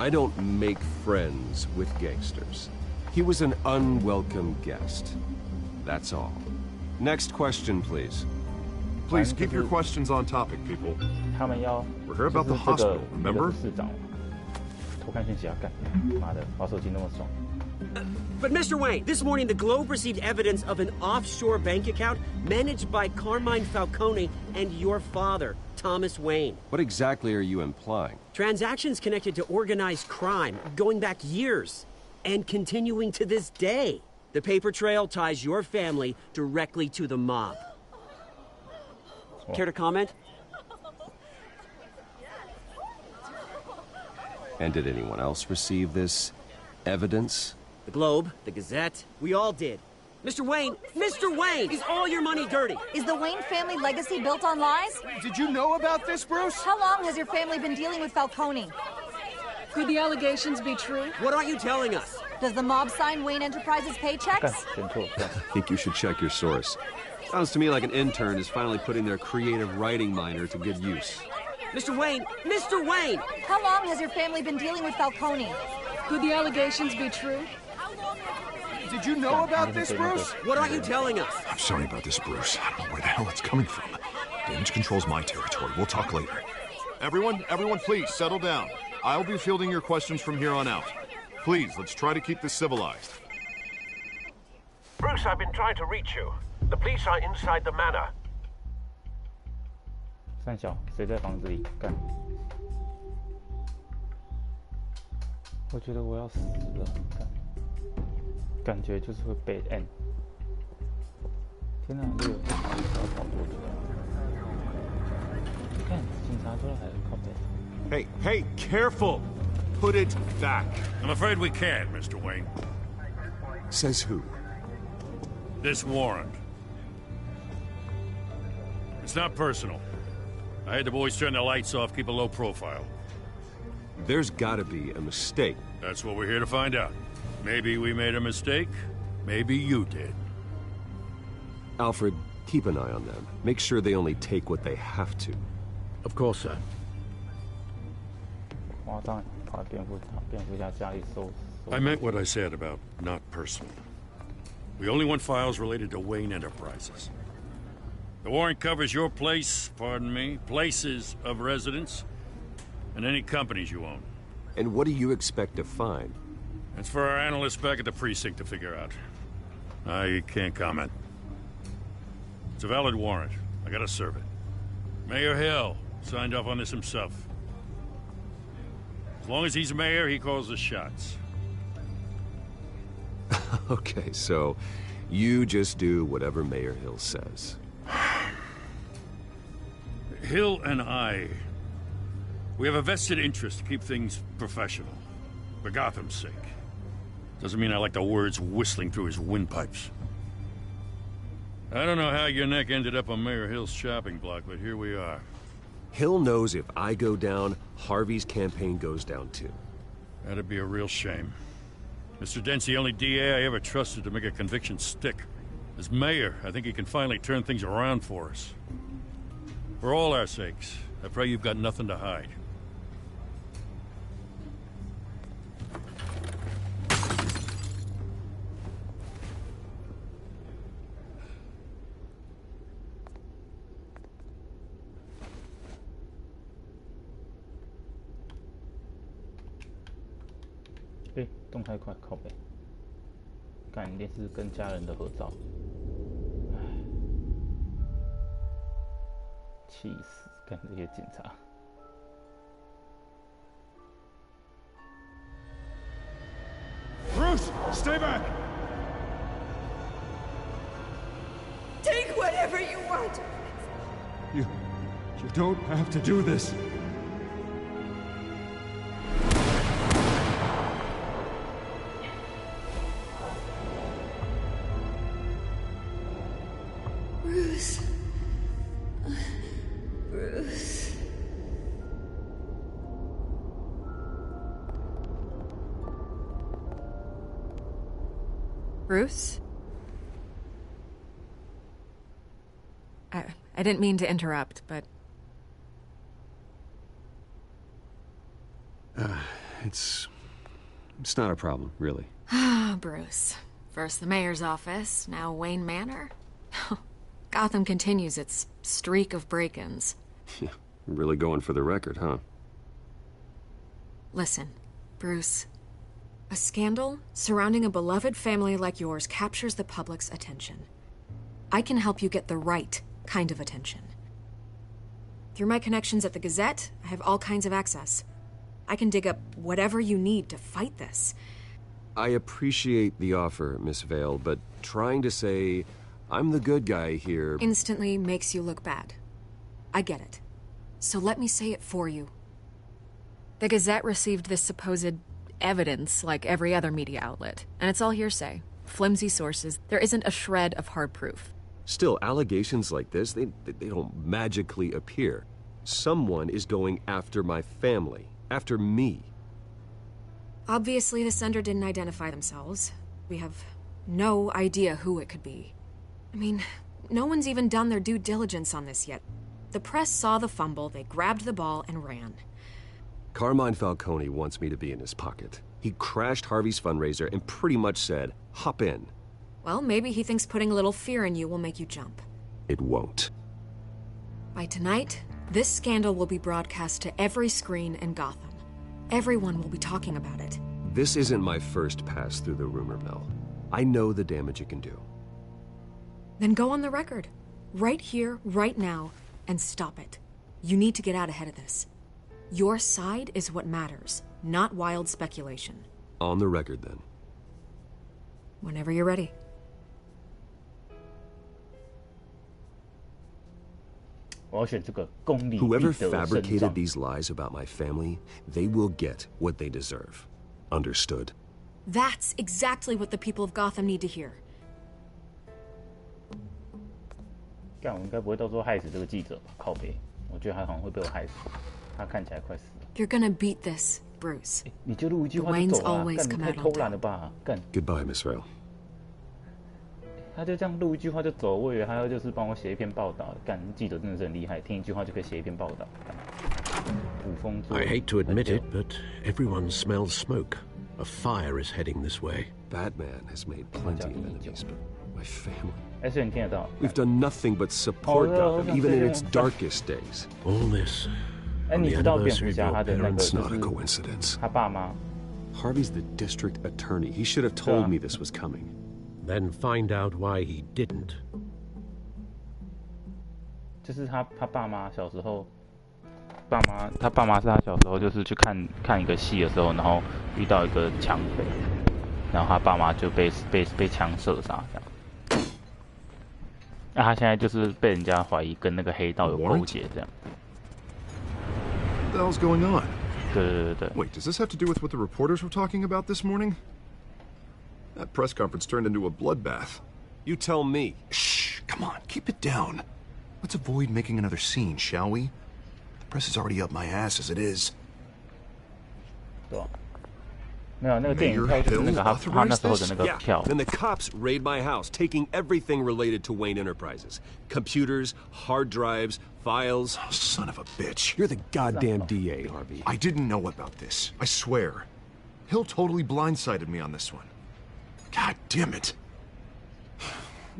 I don't make friends with gangsters. He was an unwelcome guest. That's all. Next question, please. Please keep your questions on topic, people. We're here about the hospital, remember? But Mr. Wayne, this morning the Globe received evidence of an offshore bank account managed by Carmine Falcone and your father, Thomas Wayne. What exactly are you implying? Transactions connected to organized crime going back years and continuing to this day. The paper trail ties your family directly to the mob. Care to comment? And did anyone else receive this evidence? The Globe, the Gazette, we all did. Mr. Wayne, is all your money dirty? Is the Wayne family legacy built on lies? Did you know about this, Bruce? How long has your family been dealing with Falcone? Could the allegations be true? What aren't you telling us? Does the mob sign Wayne Enterprises paychecks? I think you should check your source. Sounds to me like an intern is finally putting their creative writing minor to good use. Mr. Wayne! How long has your family been dealing with Falcone? Could the allegations be true? Did you know about this, Bruce? What aren't you telling us? I'm sorry about this, Bruce. I don't know where the hell it's coming from. Damage control's my territory. We'll talk later. Everyone, please, settle down. I'll be fielding your questions from here on out. Please, let's try to keep this civilized. Bruce, I've been trying to reach you. The police are inside the manor. 三小，谁在房子里干？我觉得我要死了，感觉就是会被 end。天哪，这个要跑多久？看，警察都来靠背。Hey, careful! Put it back. I'm afraid we can't, Mr. Wayne. Says who? This warrant. It's not personal. I had the boys turn the lights off, keep a low profile. There's gotta be a mistake. That's what we're here to find out. Maybe we made a mistake. Maybe you did. Alfred, keep an eye on them. Make sure they only take what they have to. Of course, sir. 马上把蝙蝠侠家里搜。I meant what I said about not personal. We only want files related to Wayne Enterprises. The warrant covers your place, pardon me, places of residence, and any companies you own. And what do you expect to find? That's for our analysts back at the precinct to figure out. I can't comment. It's a valid warrant. I gotta serve it. Mayor Hill signed off on this himself. As long as he's mayor, he calls the shots. Okay, so you just do whatever Mayor Hill says. Hill and we have a vested interest to keep things professional. For Gotham's sake. Doesn't mean I like the words whistling through his windpipes. I don't know how your neck ended up on Mayor Hill's shopping block, but here we are. Hill knows if I go down, Harvey's campaign goes down too. That'd be a real shame. Mr. Dent's the only DA I ever trusted to make a conviction stick. As mayor, I think he can finally turn things around for us. For all our sakes, I pray you've got nothing to hide. 动太快，靠北。看，一定是跟家人的合照。唉，气死！看这些警察。Bruce, stay back! Take whatever you want. You don't have to do this. Bruce. Bruce. Bruce? I didn't mean to interrupt, but... It's not a problem, really. Ah, Bruce. First the mayor's office, now Wayne Manor. Gotham continues its streak of break-ins. Yeah, really going for the record, huh? Listen, Bruce. A scandal surrounding a beloved family like yours captures the public's attention. I can help you get the right kind of attention. Through my connections at the Gazette, I have all kinds of access. I can dig up whatever you need to fight this. I appreciate the offer, Miss Vale, but trying to say I'm the good guy here instantly makes you look bad. I get it. So let me say it for you. The Gazette received this supposed evidence like every other media outlet, and it's all hearsay. Flimsy sources. There isn't a shred of hard proof. Still, allegations like this, they don't magically appear. Someone is going after my family, after me. Obviously, the sender didn't identify themselves. We have no idea who it could be. I mean, no one's even done their due diligence on this yet. The press saw the fumble, they grabbed the ball and ran. Carmine Falcone wants me to be in his pocket. He crashed Harvey's fundraiser and pretty much said, hop in. Well, maybe he thinks putting a little fear in you will make you jump. It won't. By tonight, this scandal will be broadcast to every screen in Gotham. Everyone will be talking about it. This isn't my first pass through the rumor mill. I know the damage it can do. Then go on the record. Right here, right now, and stop it. You need to get out ahead of this. Your side is what matters, not wild speculation. On the record, then. Whenever you're ready. Whoever fabricated these lies about my family, they will get what they deserve. Understood? That's exactly what the people of Gotham need to hear. 干，我应该不会到时候害死这个记者吧？靠北，我觉得他好像会被我害死。他看起来快死了。You're gonna beat this, Bruce. 你就录一句话就走了，干，你太偷懒了吧？干。Goodbye, Miss Vale. 他就这样录一句话就走，我以为他要就是帮我写一篇报道。干，记者真的是很厉害，听一句话就可以写一篇报道。捕风捉影。 I hate to admit it, but everyone smells smoke. A fire is heading this way. Batman has made plenty of enemies, but my family. 哎，所以你听得到？ We've done nothing but support Gotham, even in its darkest days. All this. 哎，你知道蝙蝠侠他的那个 It's 就 not a 是 coincidence. 他爸妈？ Harvey's the district attorney. He should have told me this was coming. Then find out why he didn't. 就是他爸妈小时候，他爸妈是他小时候就是去看一个戏的时候，然后遇到一个抢匪，然后他爸妈就被枪射杀这样。那他现在就是被人家怀疑跟那个黑道有勾结这样。 What the hell's going on? 对。 Wait, does this have to do with what the reporters were talking about this morning? That press conference turned into a bloodbath. You tell me. Shh, come on, keep it down. Let's avoid making another scene, shall we? The press is already up my ass as it is. 对啊。没有那个电影票就是那个他那时候的那个票。 Then the cops raid my house, taking everything related to Wayne Enterprises. Computers, hard drives, files. Oh, son of a bitch. You're the goddamn DA, Harvey. I didn't know about this. I swear. Hill totally blindsided me on this one. God damn it.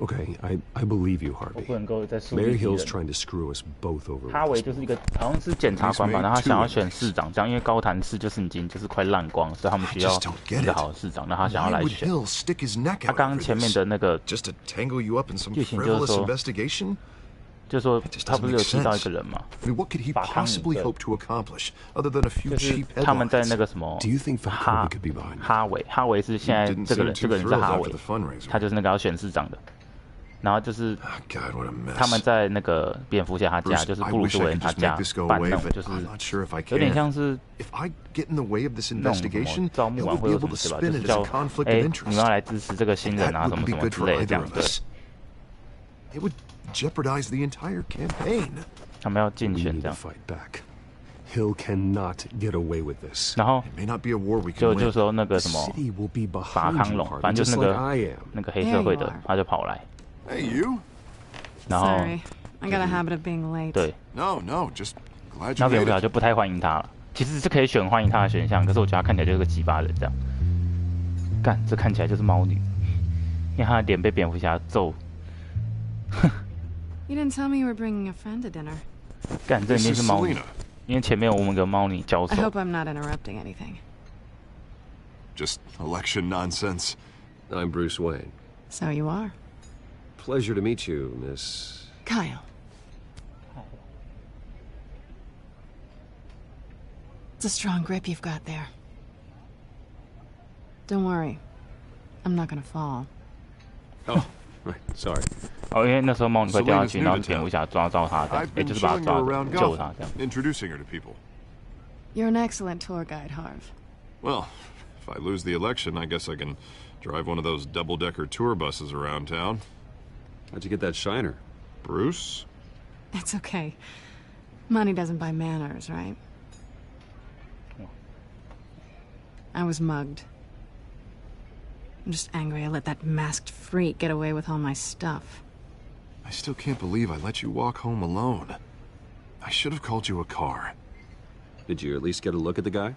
Okay, I believe you, Harvey. Mayor Hill's trying to screw us both over. 哈维就是一个好像是检察官吧，然后他想要选市长，这样因为高谭市就是已经就是快烂光，所以他们需要一个好的市长，然后他想要来选。他刚刚前面的那个剧情就是说他不是有提到一个人嘛，法康尼，就是他们在那个什么哈维是现在这个人是哈维，他就是那个要选市长的。然后就是他们在那个蝙蝠侠他家，就是布鲁斯韦恩他家办那种，就是有点像是那种什么招募晚会或什么对吧？就是叫你们要来支持这个新人啊，什么什么之类的这样的。他们要竞选这样。Hill cannot get away with this. 然后就说那个什么法康龙，反正就是那个黑社会的，他就跑来。Hey, you. Sorry, I got a habit of being late. 对 No, just glad you 那蝙蝠 made 侠 it. 就不太欢迎他了。其实是可以选欢迎他的选项，可是我觉得他看起来就是个鸡巴人这样。干，这看起来就是猫女，因为他的脸被蝙蝠侠揍。You didn't tell me you were bringing a friend to dinner. 干，这一定是猫女，因为前面我们跟猫女交手。I hope I'm not interrupting anything. Just election nonsense. I'm Bruce Wayne. So you are. Pleasure to meet you, Miss Kyle. It's a strong grip you've got there. Don't worry. I'm not gonna fall. Oh, right. Sorry. 因为那时候猫女快掉下去，然后蝙蝠侠抓到他，就是把他抓救他这样。Introducing her to people. You're an excellent tour guide, Harv. Well, if I lose the election, I guess I can drive one of those double-decker tour buses around town. How'd you get that shiner? Bruce? It's okay. Money doesn't buy manners, right? I was mugged. I'm just angry I let that masked freak get away with all my stuff. I still can't believe I let you walk home alone. I should have called you a car. Did you at least get a look at the guy?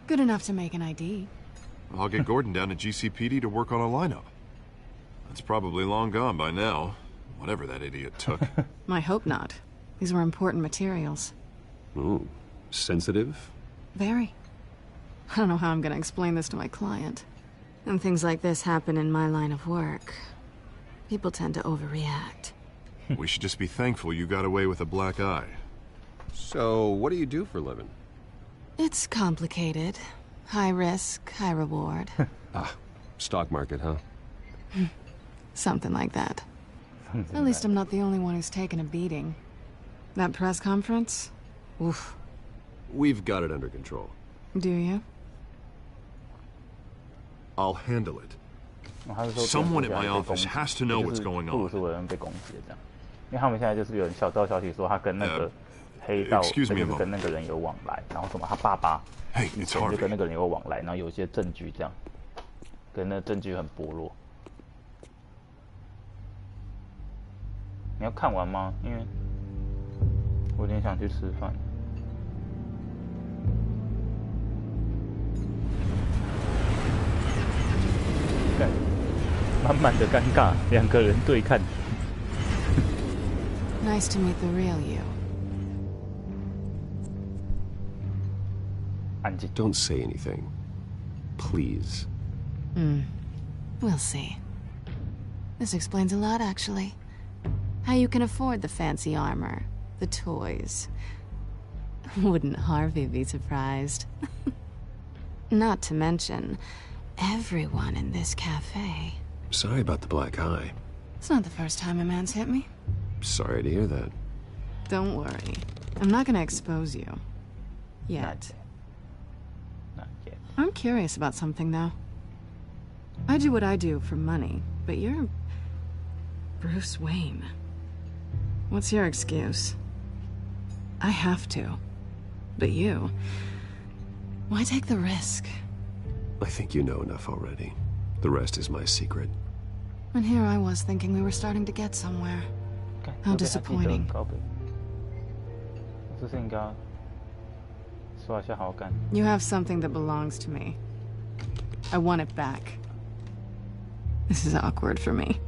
Good enough to make an ID. I'll get Gordon down to GCPD to work on a lineup. It's probably long gone by now, whatever that idiot took. I hope not. These were important materials. Ooh, sensitive? Very. I don't know how I'm gonna explain this to my client. And things like this happen in my line of work. People tend to overreact. We should just be thankful you got away with a black eye. So, what do you do for a living? It's complicated. High risk, high reward. Stock market, huh? Something like that. At least I'm not the only one who's taken a beating. That press conference? Oof. We've got it under control. Do you? I'll handle it. Someone at my office has to know what's going on. 被攻击这样，因为他们现在就是有人小道消息说他跟那个黑道就是跟那个人有往来，然后什么他爸爸以前就跟那个人有往来，然后有一些证据这样，跟那证据很薄弱。你要看完吗？因为我有点想去吃饭。满满的尴尬，两个人对看。Nice to meet the real you. Don't say anything. Please. We'll see. This explains a lot, actually. How you can afford the fancy armor, the toys. Wouldn't Harvey be surprised? Not to mention, everyone in this cafe. Sorry about the black eye. It's not the first time a man's hit me. Sorry to hear that. Don't worry. I'm not gonna expose you. Yet. Not yet. I'm curious about something, though. I do what I do for money, but you're Bruce Wayne. What's your excuse? I have to. But you... Why take the risk? I think you know enough already. The rest is my secret. And here I was thinking we were starting to get somewhere. How disappointing. You have something that belongs to me. I want it back. This is awkward for me.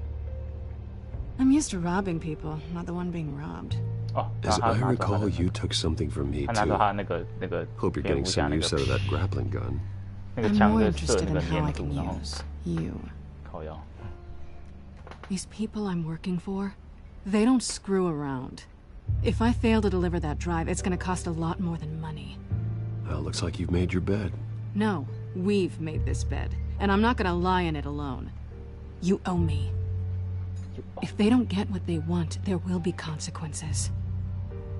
I'm used to robbing people, not the one being robbed. As I recall, you took something from me too. Hope you're getting some use out of that grappling gun. I'm more interested in how I can use you. These people I'm working for, they don't screw around. If I fail to deliver that drive, it's gonna cost a lot more than money. Well, looks like you've made your bed. No, we've made this bed, and I'm not gonna lie in it alone. You owe me. If they don't get what they want, there will be consequences.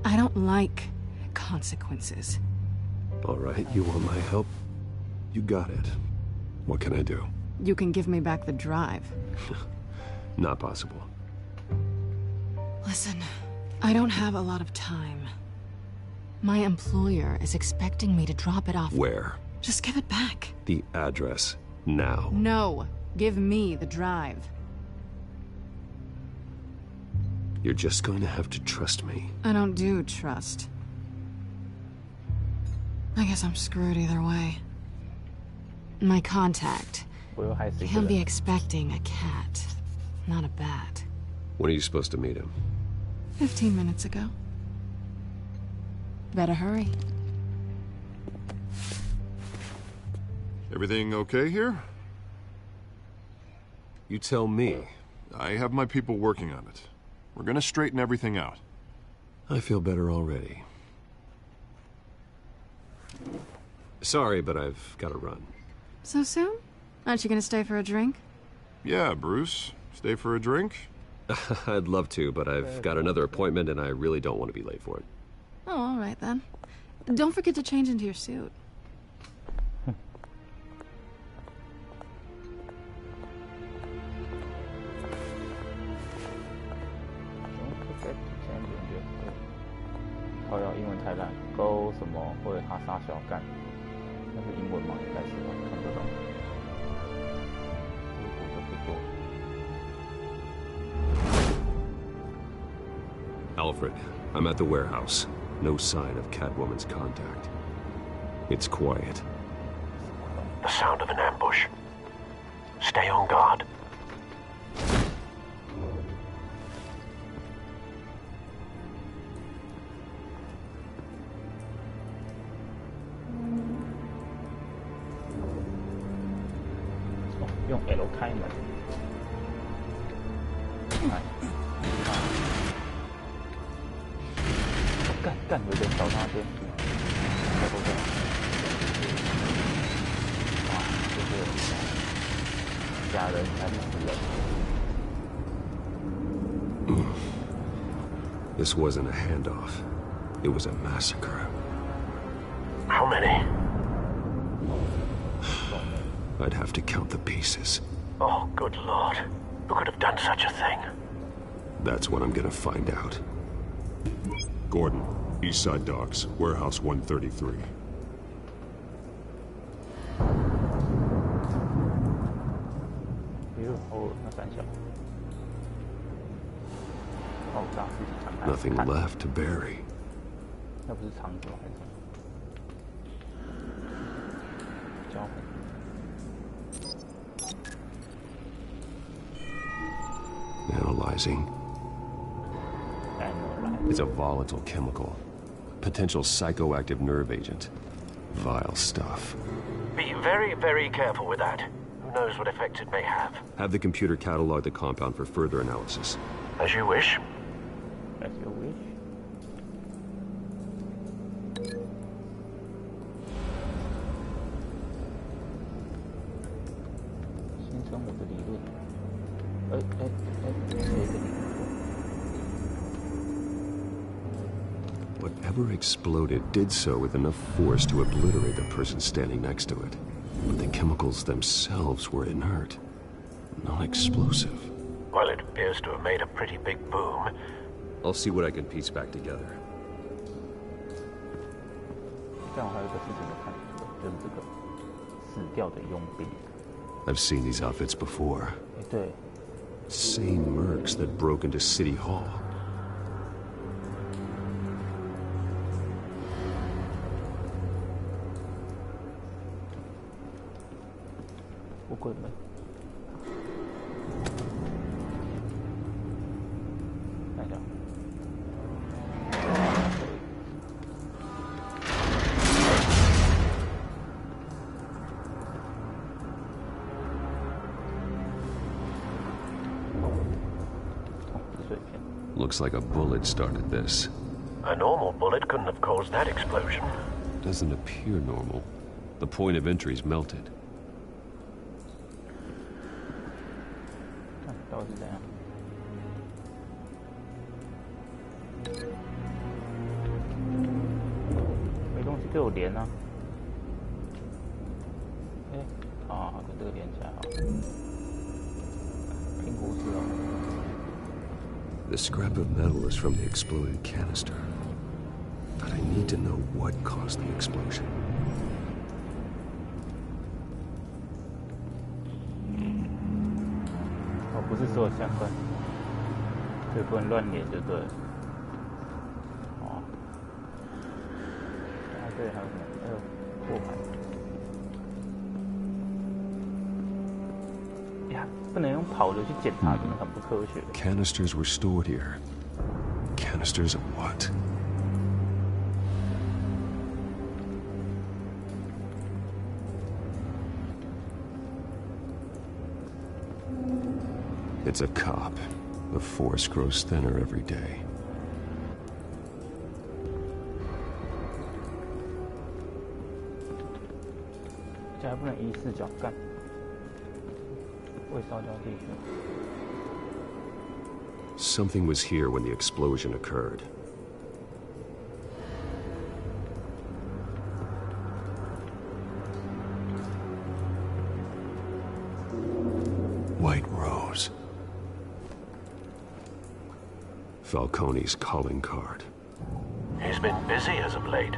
I don't like consequences. All right, you want my help? You got it. What can I do? You can give me back the drive. Not possible. Listen, I don't have a lot of time. My employer is expecting me to drop it off. Where? Just give it back. The address, now. No, give me the drive. You're just going to have to trust me. I don't do trust. I guess I'm screwed either way. My contact. He'll be expecting a cat, not a bat. When are you supposed to meet him? 15 minutes ago. Better hurry. Everything okay here? You tell me. I have my people working on it. We're gonna straighten everything out. I feel better already. Sorry, but I've got to run. So soon? Aren't you gonna stay for a drink? Yeah, Bruce. Stay for a drink? I'd love to, but I've got another appointment and I really don't want to be late for it. Oh, all right then. Don't forget to change into your suit. Go 什么或者他杀小干，那是英文吗？应该是吧，看不懂。读的不多。 Alfred, I'm at the warehouse. No sign of Catwoman's contact. It's quiet. The sound of an ambush. Stay on guard. Oh, 用 L 开门。干有点小那边，哇，就是家人还是死人。This wasn't a handoff. It was a massacre. How many? I'd have to count the pieces. Oh, good Lord. Who could have done such a thing? That's what I'm gonna find out. Gordon, Eastside Docks, Warehouse 133. Nothing left to bury. Analyzing. It's a volatile chemical. Potential psychoactive nerve agent. Vile stuff. Be very, very careful with that. Who knows what effect it may have. Have the computer catalog the compound for further analysis. As you wish. As you wish. Whatever exploded did so with enough force to obliterate the person standing next to it. But the chemicals themselves were inert, non-explosive. Well, it appears to have made a pretty big boom. I'll see what I can piece back together. I've seen these outfits before. Same mercs that broke into City Hall. looks like a bullet started this. A normal bullet couldn't have caused that explosion. Doesn't appear normal. The point of entry's melted. 到底是怎样？没东西给我连啊！哎，啊，跟这个连起来好。苹果是哦。The scrap of metal is from the exploded canister. But I need to know what caused the explosion. 哦，不是所有相关，所以不能乱连就对了。哦，啊，对，还有什么？还有破盘。呀，不能用跑的去检查，真的很不科学。Canisters were stored here. Canisters of what? It's a cop. The force grows thinner every day. 这还不能依视角干，未烧焦地区。Something was here when the explosion occurred. White Rose. Falcone's calling card. He's been busy as of late.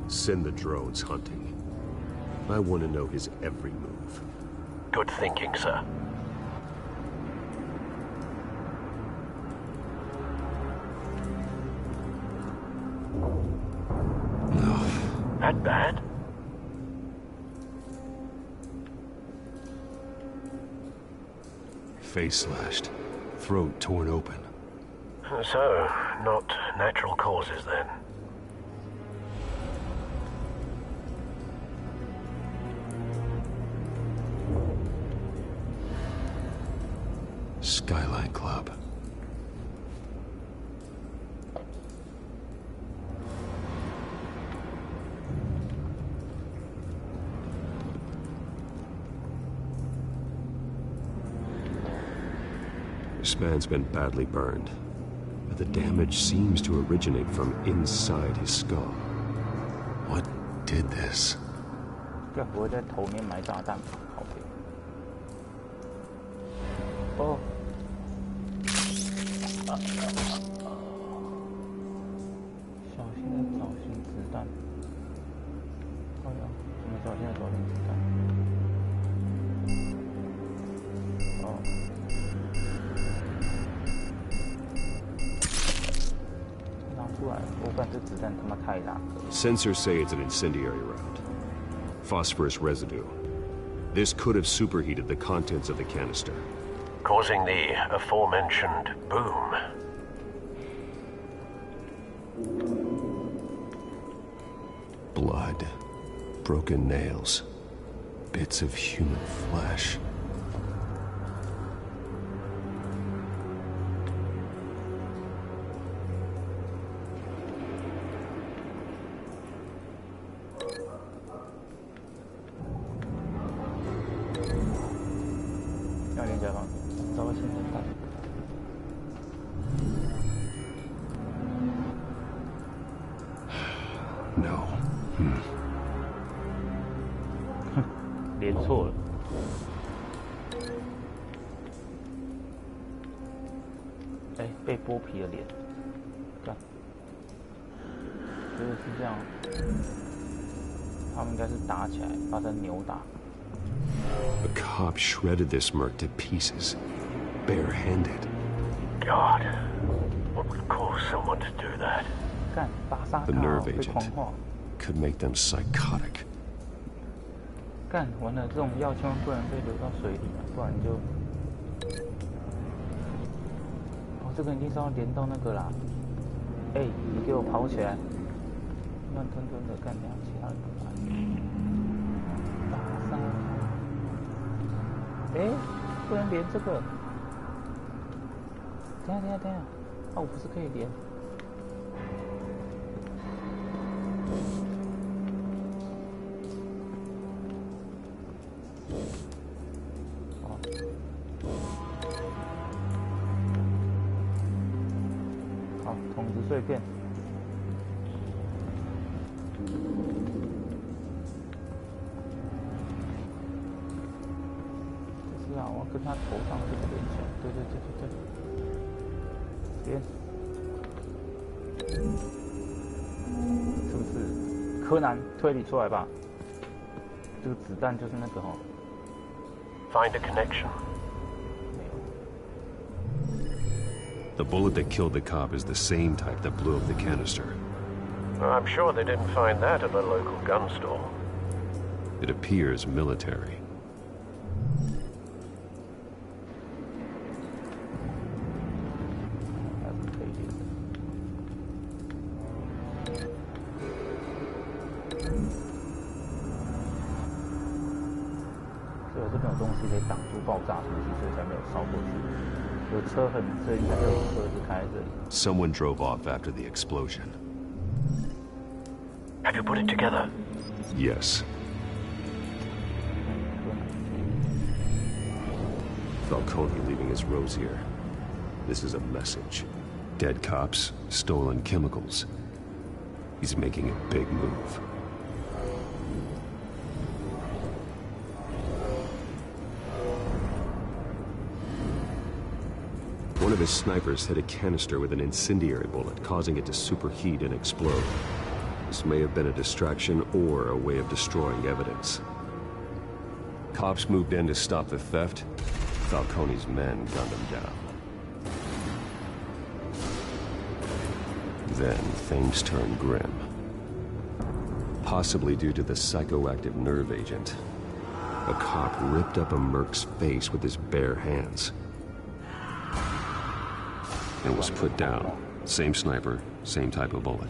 Send the drones hunting. I want to know his every move. Good thinking, sir. No. That bad? Face slashed. Throat torn open. So, not natural causes then. Skyline Club. This man's been badly burned, but the damage seems to originate from inside his skull. What did this? 该不会在头面埋炸弹吧？好呗。哦。小心的小心子弹。哎呀，怎么小心的小心子弹？哦。拿出来，我感觉子弹他妈太大。Sensors say it's an incendiary round. Phosphorus residue. This could have superheated the contents of the canister, causing the aforementioned boom. Blood, broken nails, bits of human flesh. No. 连错了。哎，被剥皮的脸，看，觉得是这样。他们应该是打起来，发生扭打。A cop shredded this merc to pieces, barehanded. God, what would cause someone to do that? 干，打杀他， The nerve 被 agent 狂化。 could make them psychotic. 干，完了，这种药千万不能被流到水里啊，不然就……哦，这个一定是要连到那个啦。哎，你给我跑起来！慢吞吞的干掉其他人不来。打杀！哎，不能连这个。等下，我不是可以连？好，筒子碎片。就是啊，我要跟他头上这个连起来。对。连。是不是？柯南推理出来吧。这个子弹就是那个哦。Find a connection. The bullet that killed the cop is the same type that blew up the canister. I'm sure they didn't find that at the local gun store. It appears military. Someone drove off after the explosion. Have you put it together? Yes. Falcone leaving his rosier. This is a message. Dead cops, stolen chemicals. He's making a big move. One of his snipers hit a canister with an incendiary bullet, causing it to superheat and explode. This may have been a distraction or a way of destroying evidence. Cops moved in to stop the theft. Falcone's men gunned him down. Then things turned grim. Possibly due to the psychoactive nerve agent. A cop ripped up a merc's face with his bare hands. And was put down. Same sniper, same type of bullet.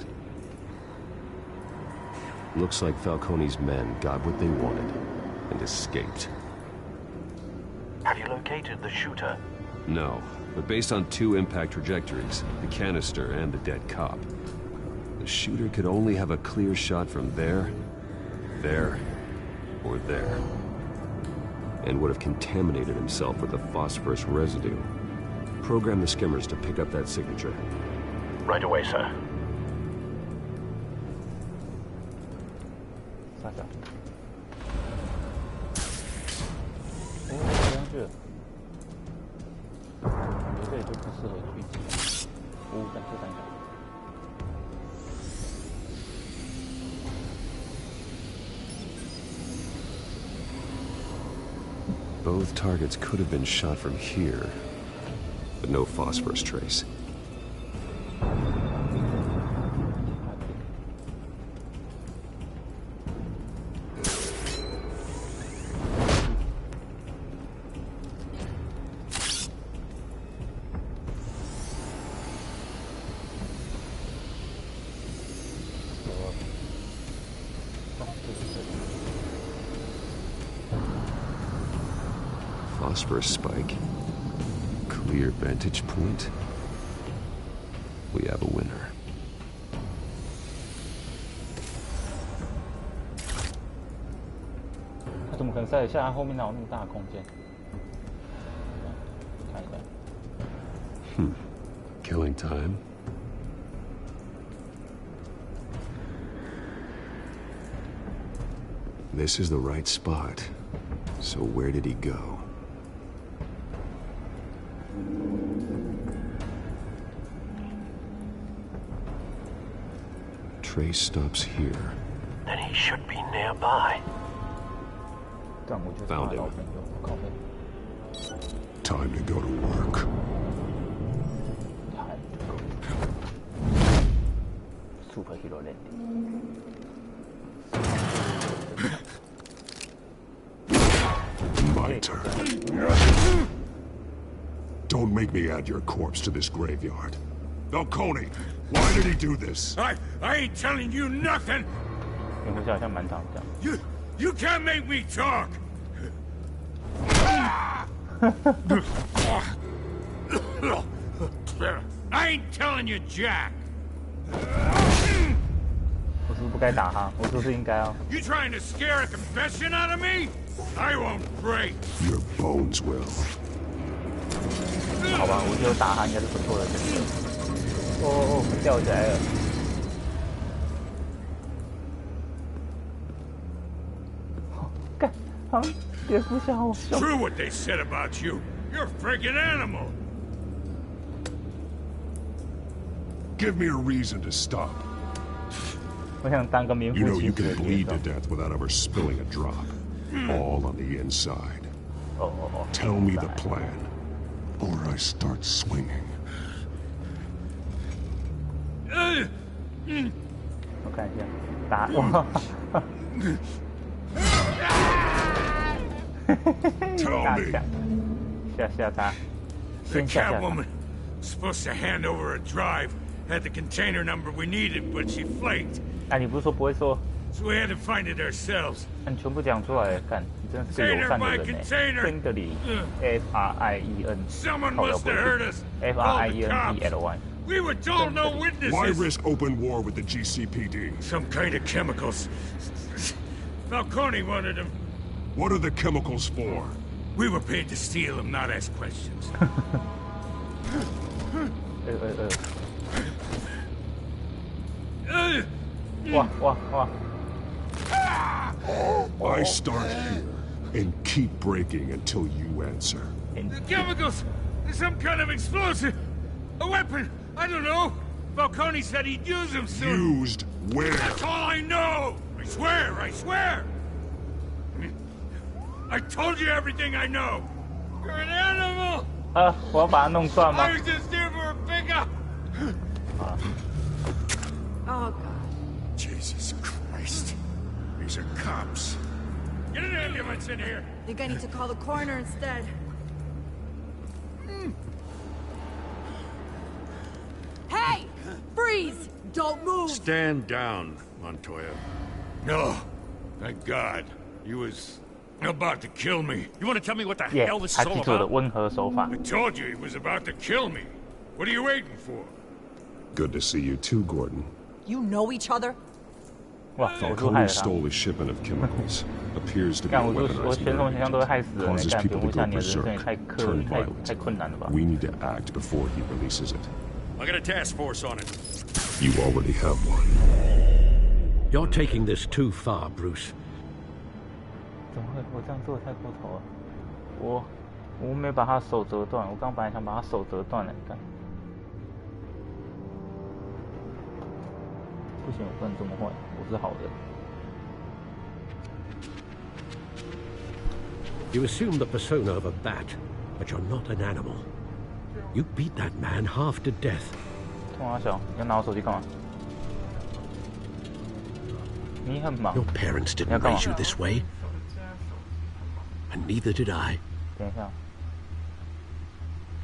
Looks like Falcone's men got what they wanted and escaped. Have you located the shooter? No, but based on two impact trajectories, the canister and the dead cop, the shooter could only have a clear shot from there, or there. And would have contaminated himself with the phosphorus residue. Program the skimmers to pick up that signature. Right away, sir. Both targets could have been shot from here, but no phosphorus trace. Phosphorus spike. Clear vantage point. We have a winner. 他怎么可能塞得下？他后面哪有那么大的空间？看一下。Killing time. This is the right spot. So where did he go? Trace stops here. Then he should be nearby. Found him. Time to go to work. Superhero landing. My turn. Don't make me add your corpse to this graveyard. Falcone, why did he do this? I ain't telling you nothing! You can't make me talk! I ain't telling you, Jack. 我是不是不该打他？我是不是应该要？ You trying to scare a confession out of me? I won't break. Your bones will. 好吧，我觉得打他应该是不错的选择。哦，掉下来了。干，好，别不吓我。 True what they said about you. You're a freaking animal. Give me a reason to stop. 我想当个名副 You know 其 you 实的 can 猎 bleed 手 to。death without ever spilling a drop. All on the inside. 哦。 Tell me the plan, or I start swinging. 我看一下，打我。打下，吓他， The 先吓他。 Catwoman supposed to hand over a drive. Had the container number we needed, but she flaked. 哎，你不是说不会说？ So we had to find it ourselves. 你全部讲出来，干，你真是个友善的人呢。Friendly, F-R-I-E-N， Someone must have heard us. F-R-I-E-N-D-L-Y. We were told no witnesses. Why risk open war with the GCPD? Some kind of chemicals. Falcone wanted them. What are the chemicals for? We were paid to steal them, not ask questions. Wow. I start here and keep breaking until you answer. The chemicals! Some kind of explosive! A weapon! I don't know! Falcone said he'd use them soon! Used where? That's all I know! I swear! I told you everything I know! You're an animal! 我要把它弄断吗 I was just here for a pickup! Oh, God. Jesus Christ. These are cops. Get an ambulance in here! I think I need to call the coroner instead. Hey! Freeze! Don't move! Stand down, Montoya. No. Thank God. He was about to kill me. You want to tell me what the Yeah, hell this is 他 all 记住了 about? 温和手法。 I told you he was about to kill me. What are you waiting for? Good to see you too, Gordon. You know each other? 哇，我就害 Falcone 了他。 stole a shipment of chemicals. Appears to be 干， a 我 weaponized 全种形象都会害死人， Causes 干， people 蝙蝠 to 侠 go 你的人生也 berserk, 太 turn violent. 太困难了吧？ We need to act before he releases it. I got a task force on it. You already have one. You're taking this too far, Bruce. 怎么会？我这样做太过头了。我没把他手折断，我刚本来想把他手折断了，干。不行，我不能这么坏，我是好人。 You assume the persona of a bat, but you're not an animal. You beat that man half to death. 冲阿小，你要拿我手机干嘛？你很忙。 Your parents didn't raise you this way. And neither did I. 等一下。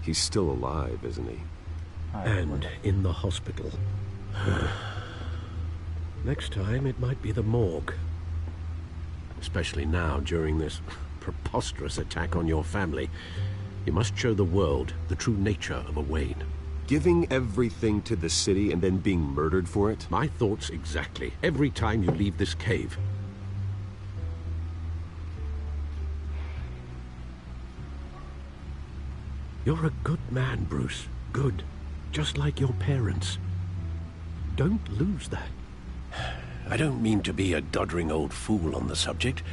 He's still alive, isn't he? And in the hospital. Next time, it might be the morgue. Especially now, during this preposterous attack on your family. You must show the world the true nature of a Wayne. Giving everything to the city and then being murdered for it? My thoughts exactly. Every time you leave this cave. You're a good man, Bruce. Good. Just like your parents. Don't lose that. I don't mean to be a doddering old fool on the subject,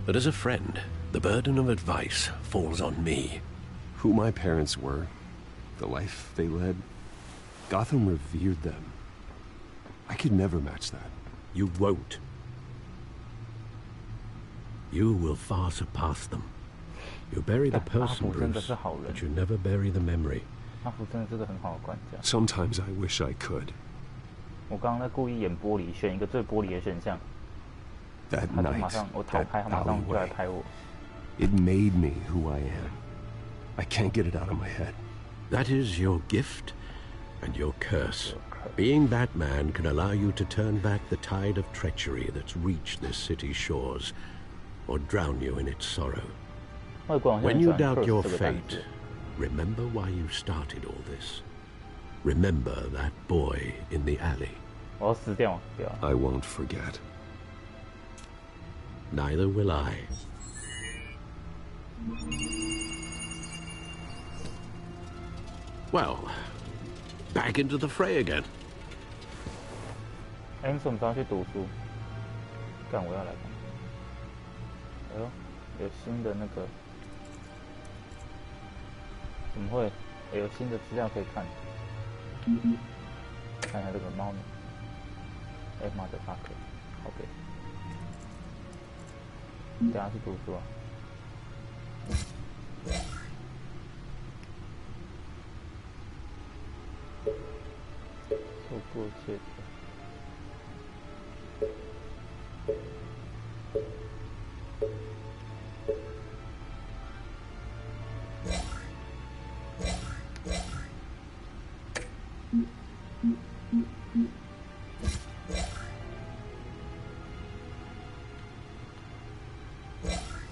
but as a friend, the burden of advice falls on me. Who my parents were, the life they led, Gotham revered them. I could never match that. You won't. You will far surpass them. You bury the person, Bruce, but you never bury the memory. 阿福真的是个很好的管家。 Sometimes I wish I could. 我刚刚在故意演玻璃，选一个最玻璃的选项。 That 他就 night, 马上我逃开，他马上就来拍我。 It made me who I am. I can't get it out of my head. That is your gift and your curse. Being Batman can allow you to turn back the tide of treachery that's reached this city's shores, or drown you in its sorrow. When you doubt your fate, remember why you started all this. Remember that boy in the alley. 我要死掉，不要。I won't forget. Neither will I. Well, back into the fray again. 哎，你什么时候去读书？干，我要来看。哎呦，有新的那个，怎么会？有新的资料可以看。看一下这个猫咪。哎妈的，fuck， OK。等下去读书啊。受过切的。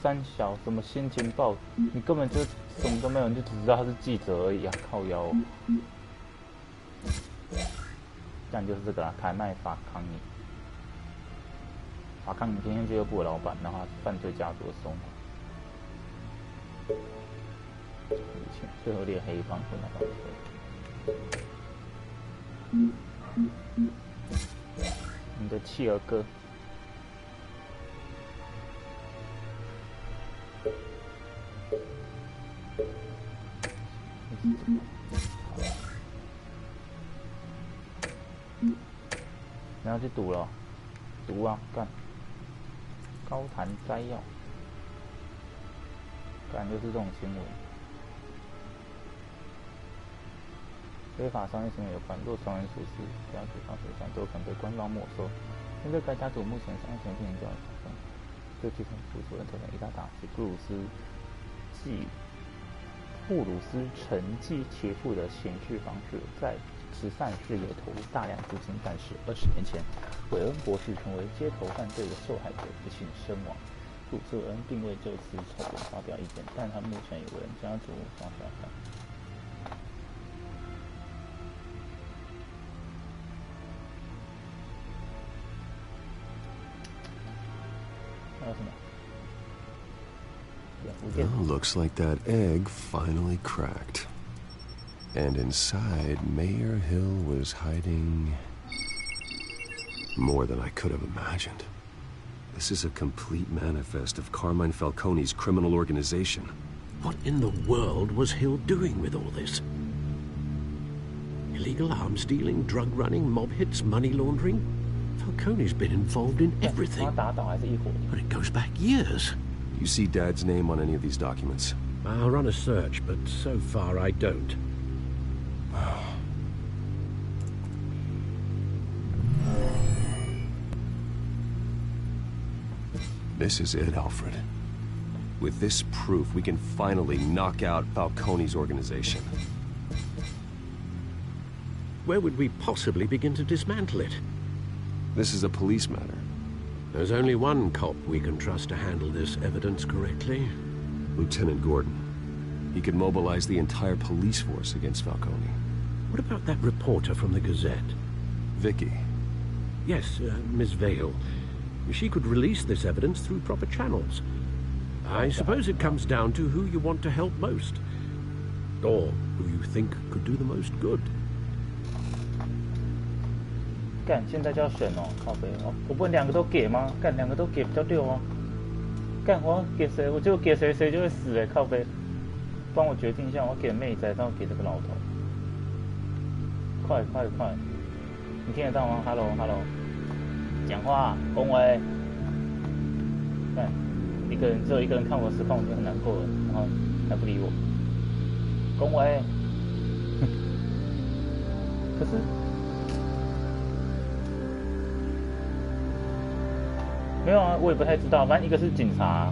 三小什么新情报？你根本就什么都没有，你就只知道他是记者而已啊！靠腰、哦。这样就是这个啦，凯麦法康尼。法康尼天线俱乐部的老板，然后他是犯罪家族的首脑。以前最后列黑帮混到你的企鹅哥。你要去读了，读啊，干！高谈摘要，干就是这种新闻。非法商业行为有关，若商人属实，家族上水上都可能被官方没收。面对该家族目前商业权进行调查中，对继承负责人造成一大打击。布鲁斯承继其父的行事方式，在慈善事业投入大量资金，但是20年前，韦恩博士成为街头犯罪的受害者，不幸身亡。鲁瑟恩并未就此丑闻发表意见，但他目前与韦恩家族无法交谈。还有什么？ Well, looks like that egg finally cracked. And inside, Mayor Hill was hiding more than I could have imagined. This is a complete manifest of Carmine Falcone's criminal organization. What in the world was Hill doing with all this? Illegal arms dealing, drug running, mob hits, money laundering? Falcone's been involved in everything. But it goes back years. You see Dad's name on any of these documents? I'll run a search, but so far I don't. This is it, Alfred. With this proof, we can finally knock out Falcone's organization. Where would we possibly begin to dismantle it? This is a police matter. There's only one cop we can trust to handle this evidence correctly. Lieutenant Gordon. He could mobilize the entire police force against Falcone. What about that reporter from the Gazette? Vicky. Yes, Miss Vale. She could release this evidence through proper channels. I suppose it comes down to who you want to help most. Or who you think could do the most good. 干，现在就要选哦，靠北哦，我不能两个都给吗？干，两个都给比较溜哦。干，我要给谁？我就给谁，谁就会死哎，靠北。帮我决定一下，我要给妹仔，还是要给这个老头？快！你听得到吗 ？Hello， 讲话，恭维。干，只有一个人看我实况，我就很难过了，然后还不理我。恭维。可是。 没有啊，我也不太知道。反正一个是警察，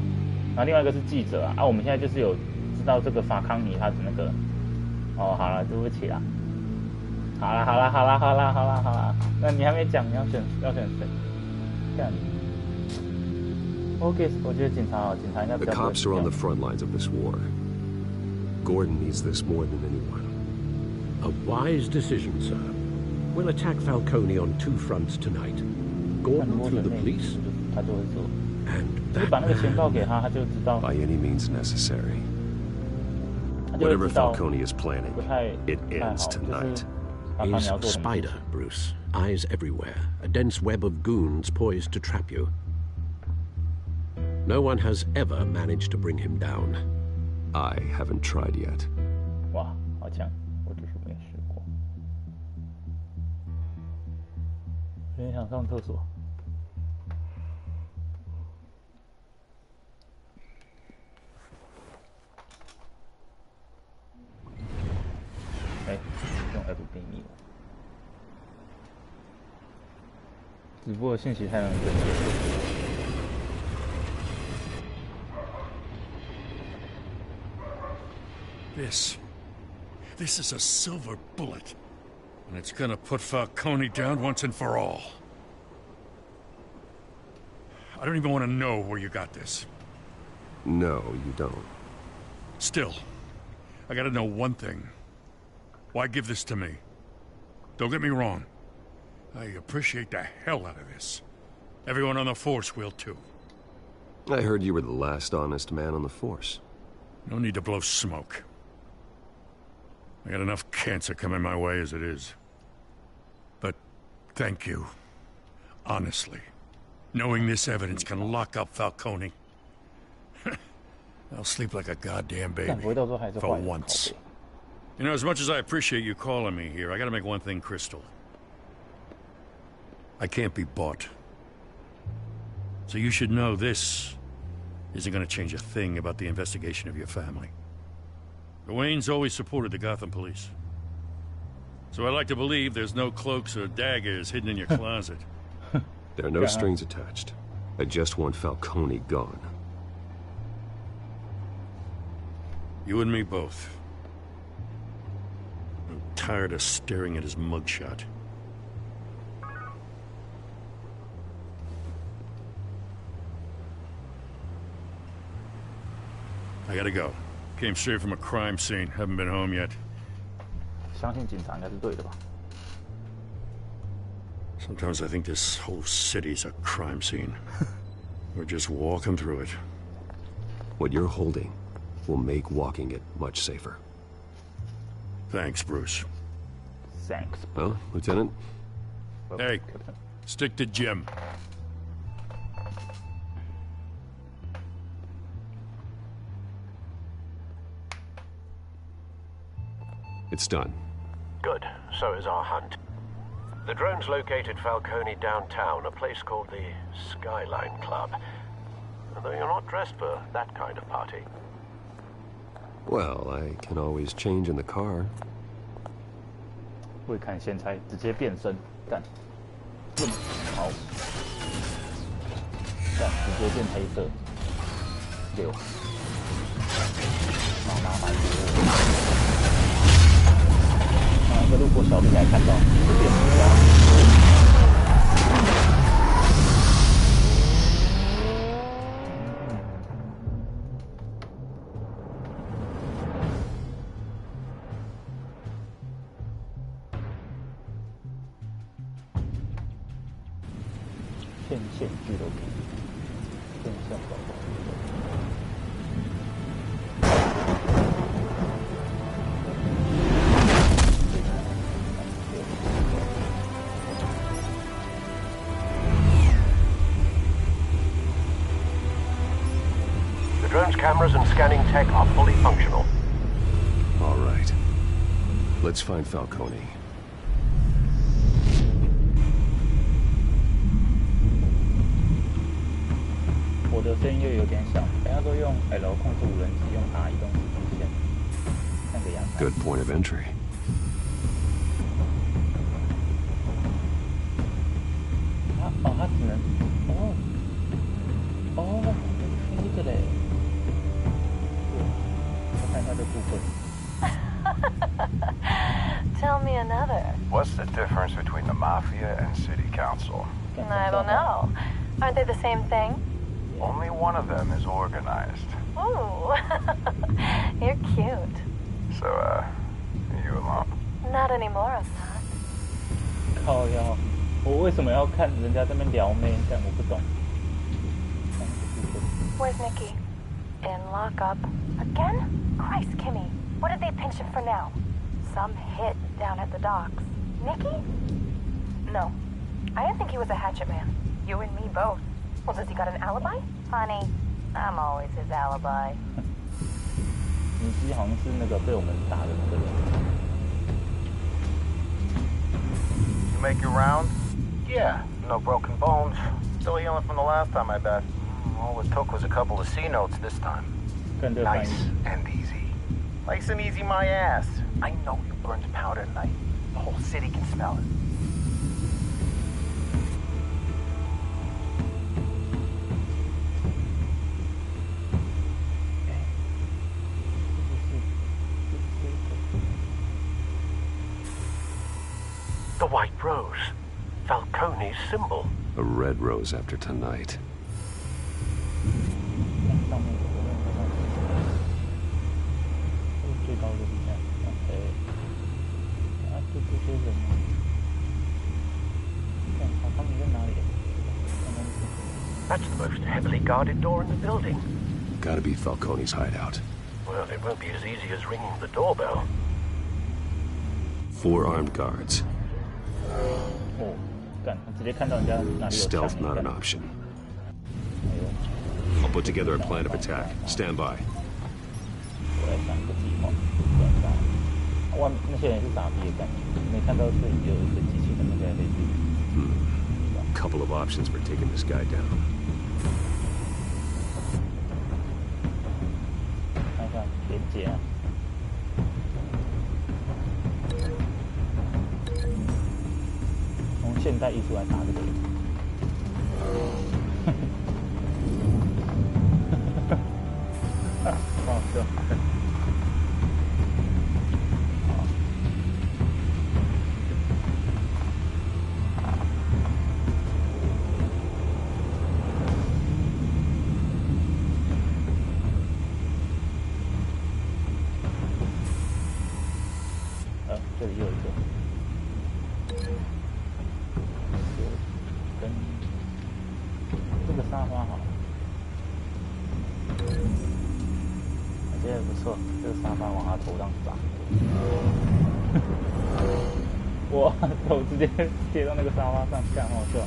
然后另外一个是记者啊。我们现在就是有知道这个法康尼他的那个。哦，好了，对不起啦。好啦。那你还没讲，你要选谁？干。OK， 我觉得警察应该比较。 The cops are on the front lines of this war. Gordon needs this more than anyone. A wise decision, sir. We'll attack Falcone on two fronts tonight. Gordon through the police, and that man... By any means necessary. Whatever Falcone is planning, it ends tonight. He's a spider, Bruce. Eyes everywhere. A dense web of goons poised to trap you. No one has ever managed to bring him down. I haven't tried yet. 哇，好强！我就是没试过。有点想上厕所。哎，用 F 给你了。直播的信息太让人接受。 This is a silver bullet. And it's gonna put Falcone down once and for all. I don't even want to know where you got this. No, you don't. Still, I gotta know one thing. Why give this to me? Don't get me wrong. I appreciate the hell out of this. Everyone on the Force will too. I heard you were the last honest man on the Force. No need to blow smoke. I got enough cancer coming my way as it is. But thank you. Honestly. Knowing this evidence can lock up Falcone. I'll sleep like a goddamn baby. For once. You know, as much as I appreciate you calling me here, I gotta make one thing crystal. I can't be bought. So you should know this isn't gonna change a thing about the investigation of your family. The Waynes always supported the Gotham police. So I like to believe there's no cloaks or daggers hidden in your closet. There are no strings attached. I just want Falcone gone. You and me both. I'm tired of staring at his mugshot. I gotta go. Came straight from a crime scene. Haven't been home yet. 相信警察应该是对的吧？ Sometimes I think this whole city's a crime scene. We're just walking through it. What you're holding will make walking it much safer. Thanks, Bruce. Thanks. Well, Lieutenant? Hey, stick to Jim. It's done. Good. So is our hunt. The drones located Falcone downtown, a place called the Skyline Club. Although you're not dressed for that kind of party. Well, I can always change in the car. 会看先猜，直接变身，干，好，干，直接变黑色，6，好麻烦一个路过小兵来看到，就变成天线俱乐部，天线宝宝俱乐部。The drone's cameras and scanning tech are fully functional. All right. Let's find Falcone. 我的声音又有点小，等下说用 L 控制无人机，用 R 移动时空线，看个样子。 Good point of entry. 它只能，飞的嘞。我看一下这部分。Tell me another. What's the difference between the Mafia and City Council? I don't know. Aren't they the same thing? Only one of them is organized. Ooh, you're cute. So, you alone? Not anymore, I'm not. 靠腰，我为什么要看人家在那边撩妹？这样我不懂。Where's Nikki? In lockup. Again? Christ, Kimmy. What did they pinch him for now? Some hit down at the docks. Nikki? No. I didn't think he was a hatchet man. You and me both. Well, does he got an alibi? Honey, I'm always his alibi. 你机好像是那个被我们打的那个人。You make your round? Yeah, no broken bones. Still healing from the last time, I bet. All it took was a couple of C notes this time. Nice and easy. Nice and easy, my ass. I know you burned powder tonight. The whole city can smell it. The white rose. Falcone's symbol. A red rose after tonight. That's the most heavily guarded door in the building. Gotta be Falcone's hideout. Well, it won't be as easy as ringing the doorbell. 4 armed guards. Stealth not an option. I'll put together a plan of attack. Stand by. 我来想一个计划。哇，那些人是傻逼的感觉，没看到是有一个机器人那个类似。Couple of options for taking this guy down. 看看连接啊。从现代艺术来打这个人。不好笑。这里又有一个，跟这个沙发好，我觉得不错，这个沙发往他头上砸，我头直接贴到那个沙发上，干好笑。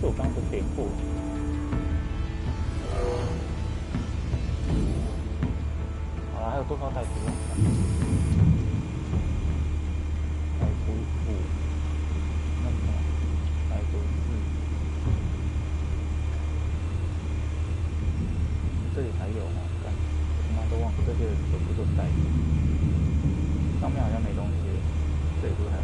我刚刚点过，好了，还有多少歹徒啊？歹徒5，那么歹徒4，这里还有吗？干，他妈都忘了这些全部都是歹徒，上面好像没东西，这里不是还有？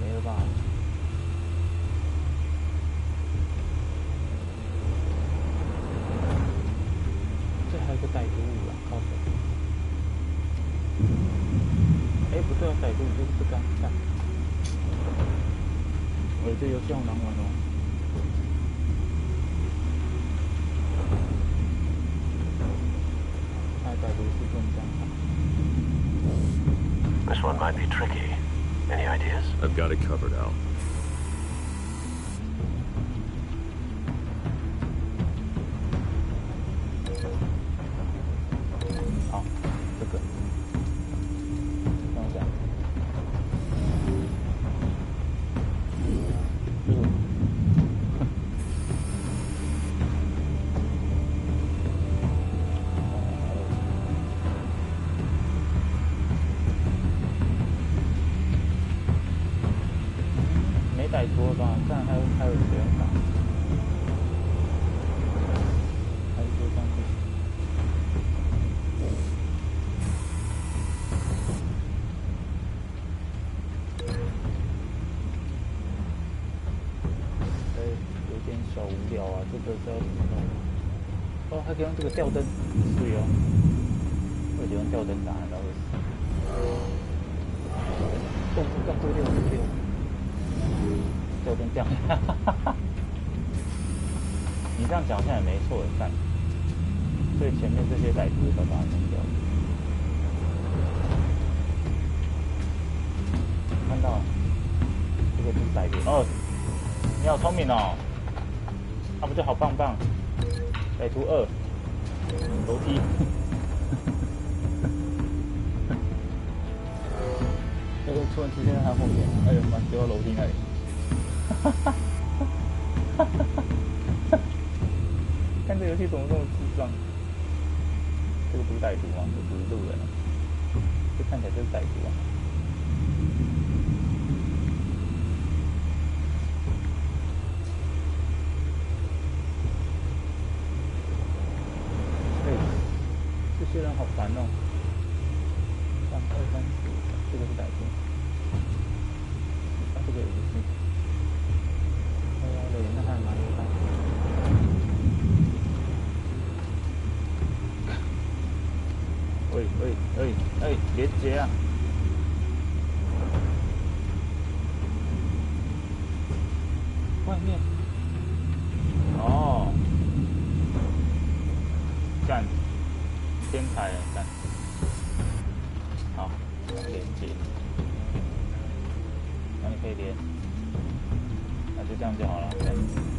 没了吧？这还有个歹徒啊，靠手！哎，不对啊，歹徒就是这个干。这游戏好难玩哦。歹徒是中枪。This one might be tricky. Any ideas? I've got it covered, Al. Oh, 这个，等一下。歹徒吧，看还有谁要打？还是就这样子？这是要什么呢？哦，还可以用这个吊灯，对哦。我就用吊灯打，然后这个六，吊灯这样，你这样讲好像也没错，看，所以前面这些歹徒都把它弄掉。看到，这个是歹徒哦，你好聪明哦，那不就好棒棒？歹徒2，楼梯。那个突然出现在他后面，哎呦妈，丢到楼梯那里。看这游戏怎么这么智障？这个不是歹徒吗？这不是路人啊，这看起来就是歹徒啊。哎，这些人好烦哦。1、2、3、4，这个是歹徒。这个也不是。对，那还蛮有感觉。喂，别接啊！外面。哦。干。天才人干。好，连接。那你可以连。那就这样就好了，对，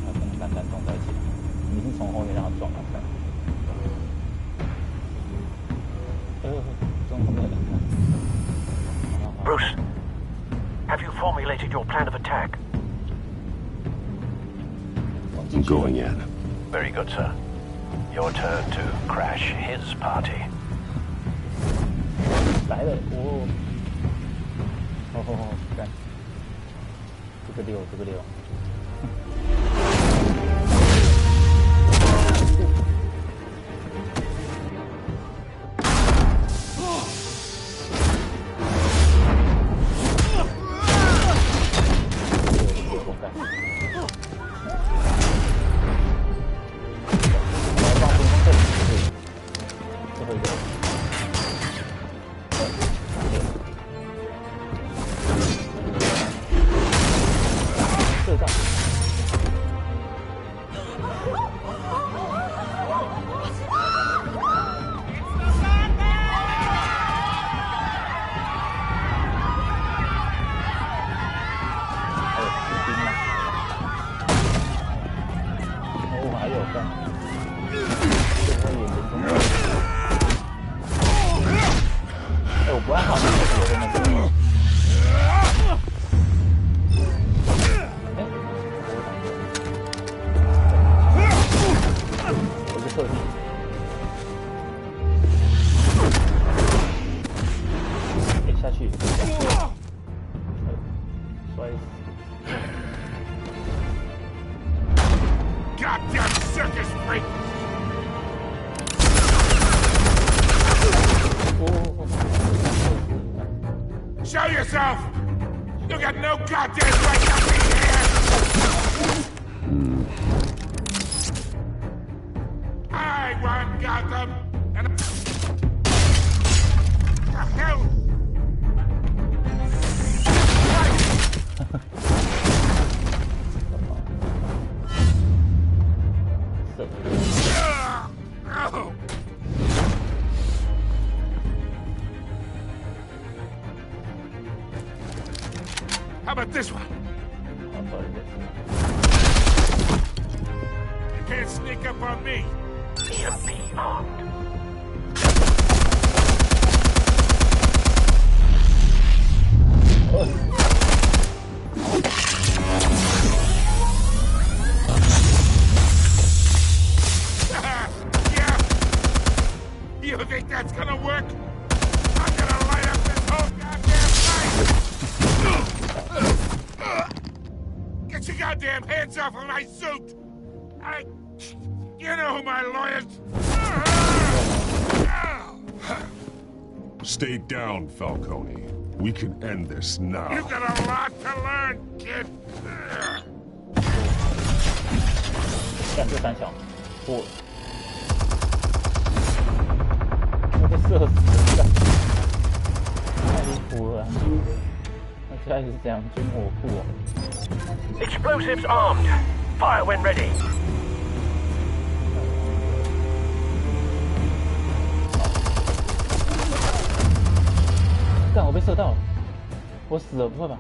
它跟蛋蛋撞在一起，你是从后面让它撞了，看。撞后面了。Bruce, have you formulated your plan of attack? I'm going in. Very good, sir. Your turn to crash his party. 来了，干。这个溜。Goddamn circus freak! Show yourself! You got no goddamn right to be here! I run Gotham, and the hell? How about this one? You can't sneak up on me. EMP armed. Yeah. You think that's gonna work? I'm gonna light up this whole goddamn place! Get your goddamn hands off of my suit! You know who my lawyers... Stay down, Falcone. We can end this now. You've got a lot to learn, kid. 干这三小，我被射死了，太离谱了！那现在是这样军火库哦。Explosives armed. Fire when ready. 干，我被射到了，我死了，不会吧？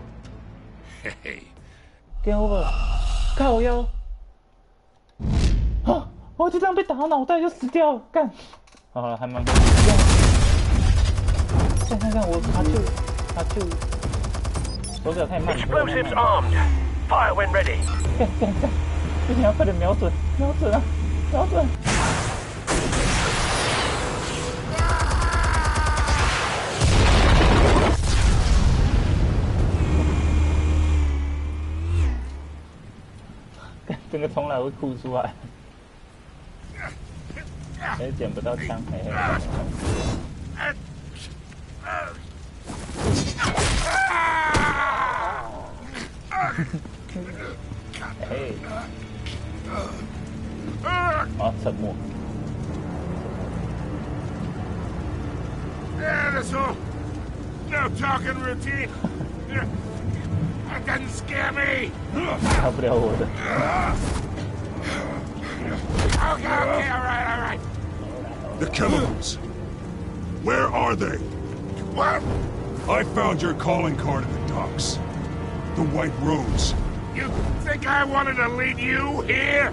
嘿嘿 ，Game over， 靠腰。啊！我就这样被打到脑袋就死掉了，干！好了，还蛮干，我他就，手脚太慢。Explosives armed. Fire when ready. 干！不行，要快点瞄准啊！瞄准！干，整个冲来会哭出来。哎，捡不到枪，嘿嘿。嘿，啊，沉默。Yeah, that's all. No talking routine. That doesn't scare me. 打不了我的。Okay, all right. The chemicals. Where are they? What? I found your calling card at the docks. The White Rose. You think I wanted to lead you here?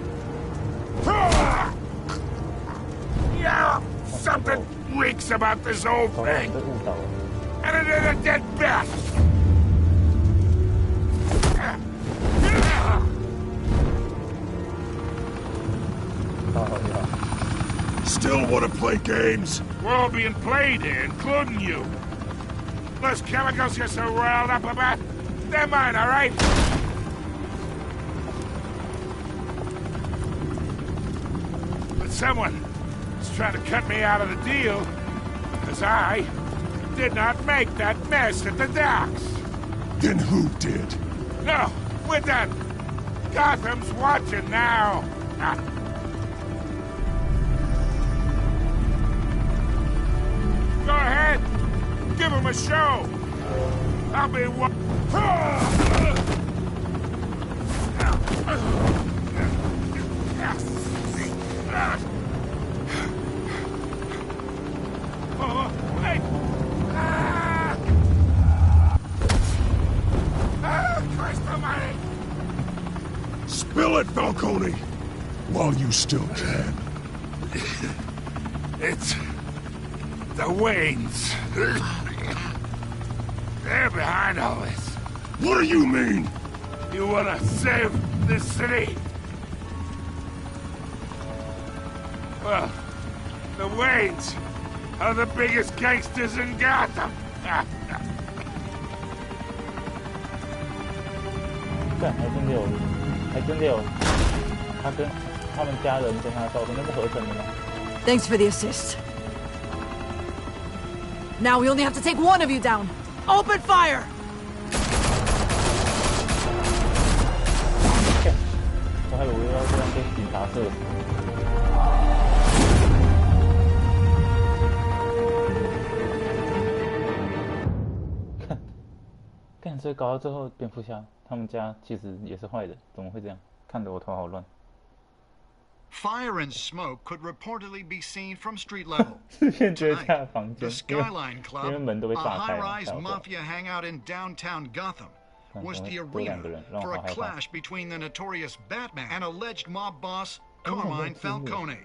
Yeah, something reeks about this whole thing. And it is a dead bat. Still want to play games? We're all being played here, including you. Those chemicals you're so riled up about, they're mine, all right? But someone is trying to cut me out of the deal, because I did not make that mess at the docks. Then who did? No, we're done. Gotham's watching now. Go ahead. Give him a show. I'll be one. Oh, hey. Christ almighty. Spill it, Falcone, while you still can. It's the Waynes. They're behind all this. What do you mean? You wanna save this city? Well, the Waynes are the biggest gangsters in Gotham. 干，还真的有，他跟他们家人跟他照片，那是合成的吗？ Thanks for the assist. Now we only have to take one of you down. Open fire! 我还以为要这样被警察射死。干，所以搞到最后，蝙蝠侠他们家其实也是坏的，怎么会这样？看得我头好乱。 Fire and smoke could reportedly be seen from street level. Tonight, the Skyline Club, a high-rise mafia hangout in downtown Gotham, was the arena for a clash between the notorious Batman and alleged mob boss Carmine Falcone,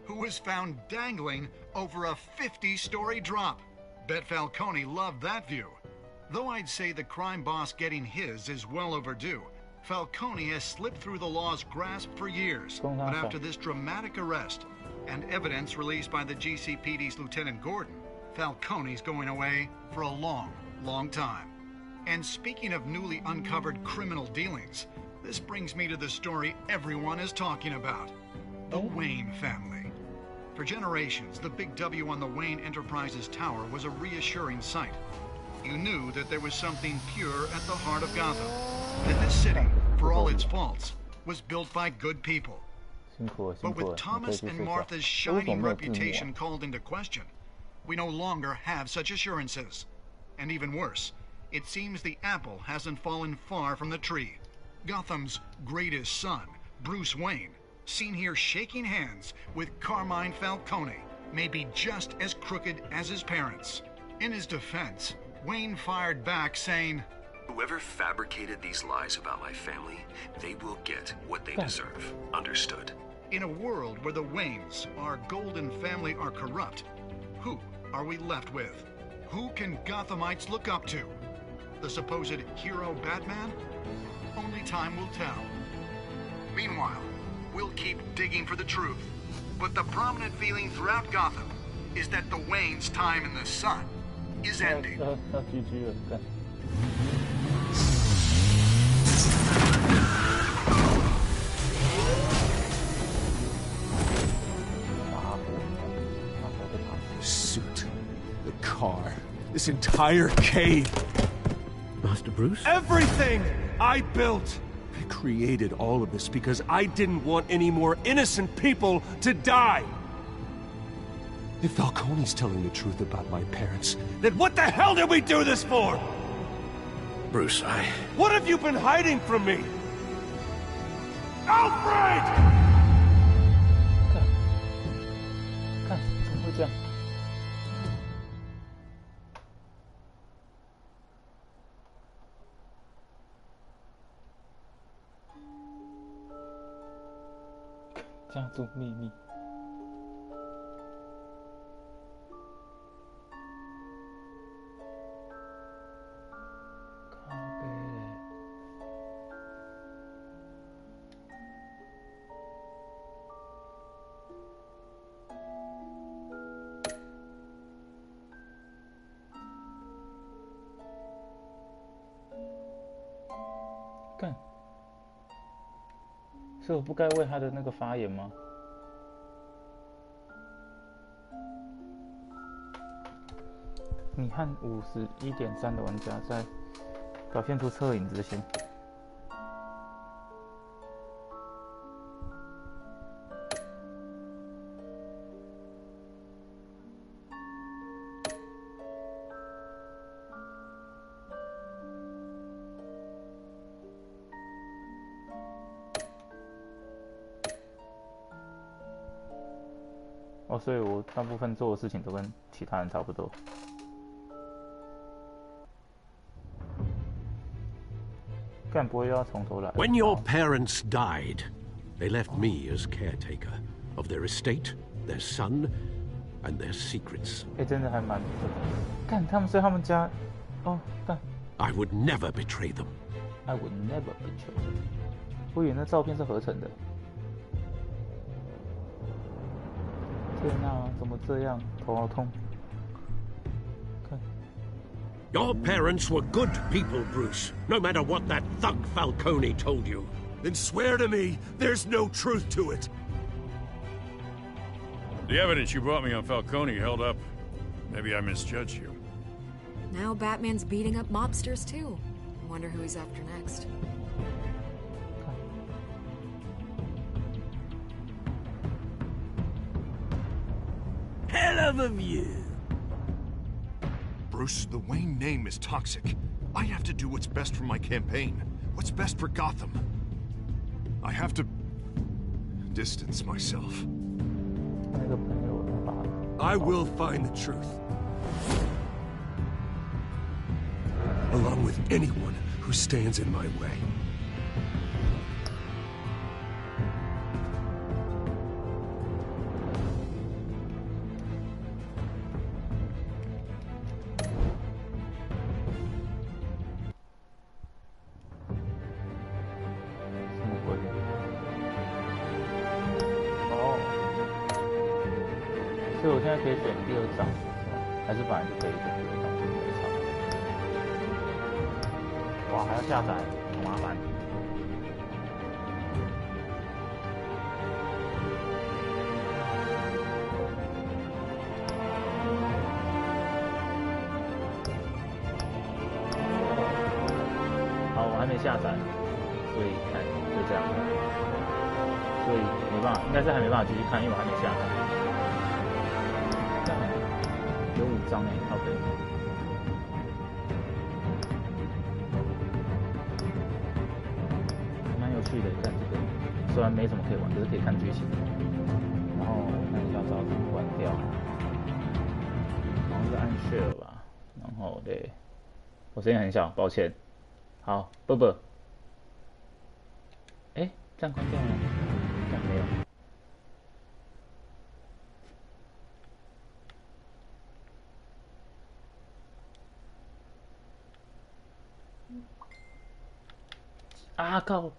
who was found dangling over a 50-story drop. Bet Falcone loved that view. Though I'd say the crime boss getting his is well overdue. Falcone has slipped through the law's grasp for years, but after this dramatic arrest and evidence released by the GCPD's Lieutenant Gordon, Falcone's going away for a long, long time. And speaking of newly uncovered criminal dealings, this brings me to the story everyone is talking about, the Wayne family. For generations, the big W on the Wayne Enterprises Tower was a reassuring sight. You knew that there was something pure at the heart of Gotham. That this city, for all its faults, was built by good people. But with Thomas and Martha's shining reputation called into question, we no longer have such assurances. And even worse, it seems the apple hasn't fallen far from the tree. Gotham's greatest son, Bruce Wayne, seen here shaking hands with Carmine Falcone, may be just as crooked as his parents. In his defense, Wayne fired back saying, "Whoever fabricated these lies about my family, they will get what they deserve. Understood?" In a world where the Waynes, our golden family, are corrupt, who are we left with? Who can Gothamites look up to? The supposed hero Batman? Only time will tell. Meanwhile, we'll keep digging for the truth. But the prominent feeling throughout Gotham is that the Waynes' time in the sun is ending. The suit, the car, this entire cave. Master Bruce? Everything I built! I created all of this because I didn't want any more innocent people to die! If Falcone's telling the truth about my parents, then what the hell did we do this for? Bruce, What have you been hiding from me? Alfred! 看，怎么会这样？家族秘密。靠背嘞。干。所以我不该为他的那个发言吗？你和51.3的玩家在表现出恻隐之心。哦，所以我大部分做的事情都跟其他人差不多。干不会又要从头来。When your parents died, they left me as caretaker of their estate, their son, and their secrets. 真的还蛮……干他们所以他们家……哦，干。I would never betray them. I would never betray them. 我以为那照片是合成的。天哪，怎么这样？头好痛。看。Your parents were good people, Bruce, no matter what that thug Falcone told you. Then swear to me there's no truth to it. The evidence you brought me on Falcone held up. Maybe I misjudged you. Now Batman's beating up mobsters too. I wonder who he's after next. Hell of a view. Bruce, the Wayne name is toxic. I have to do what's best for my campaign. What's best for Gotham. I have to distance myself. I will find the truth. Along with anyone who stands in my way.下载。所以就这样，所以没办法，应该是还没办法继续看，因为我还没下载。这样有5张哎，好的。蛮有趣的，看这个，虽然没什么可以玩，可是可以看剧情。然后看一下照怎么关掉，好像是按 share 吧。然后对，我声音很小，抱歉。好，啵啵。哎，这样关掉了？这样没有。啊靠！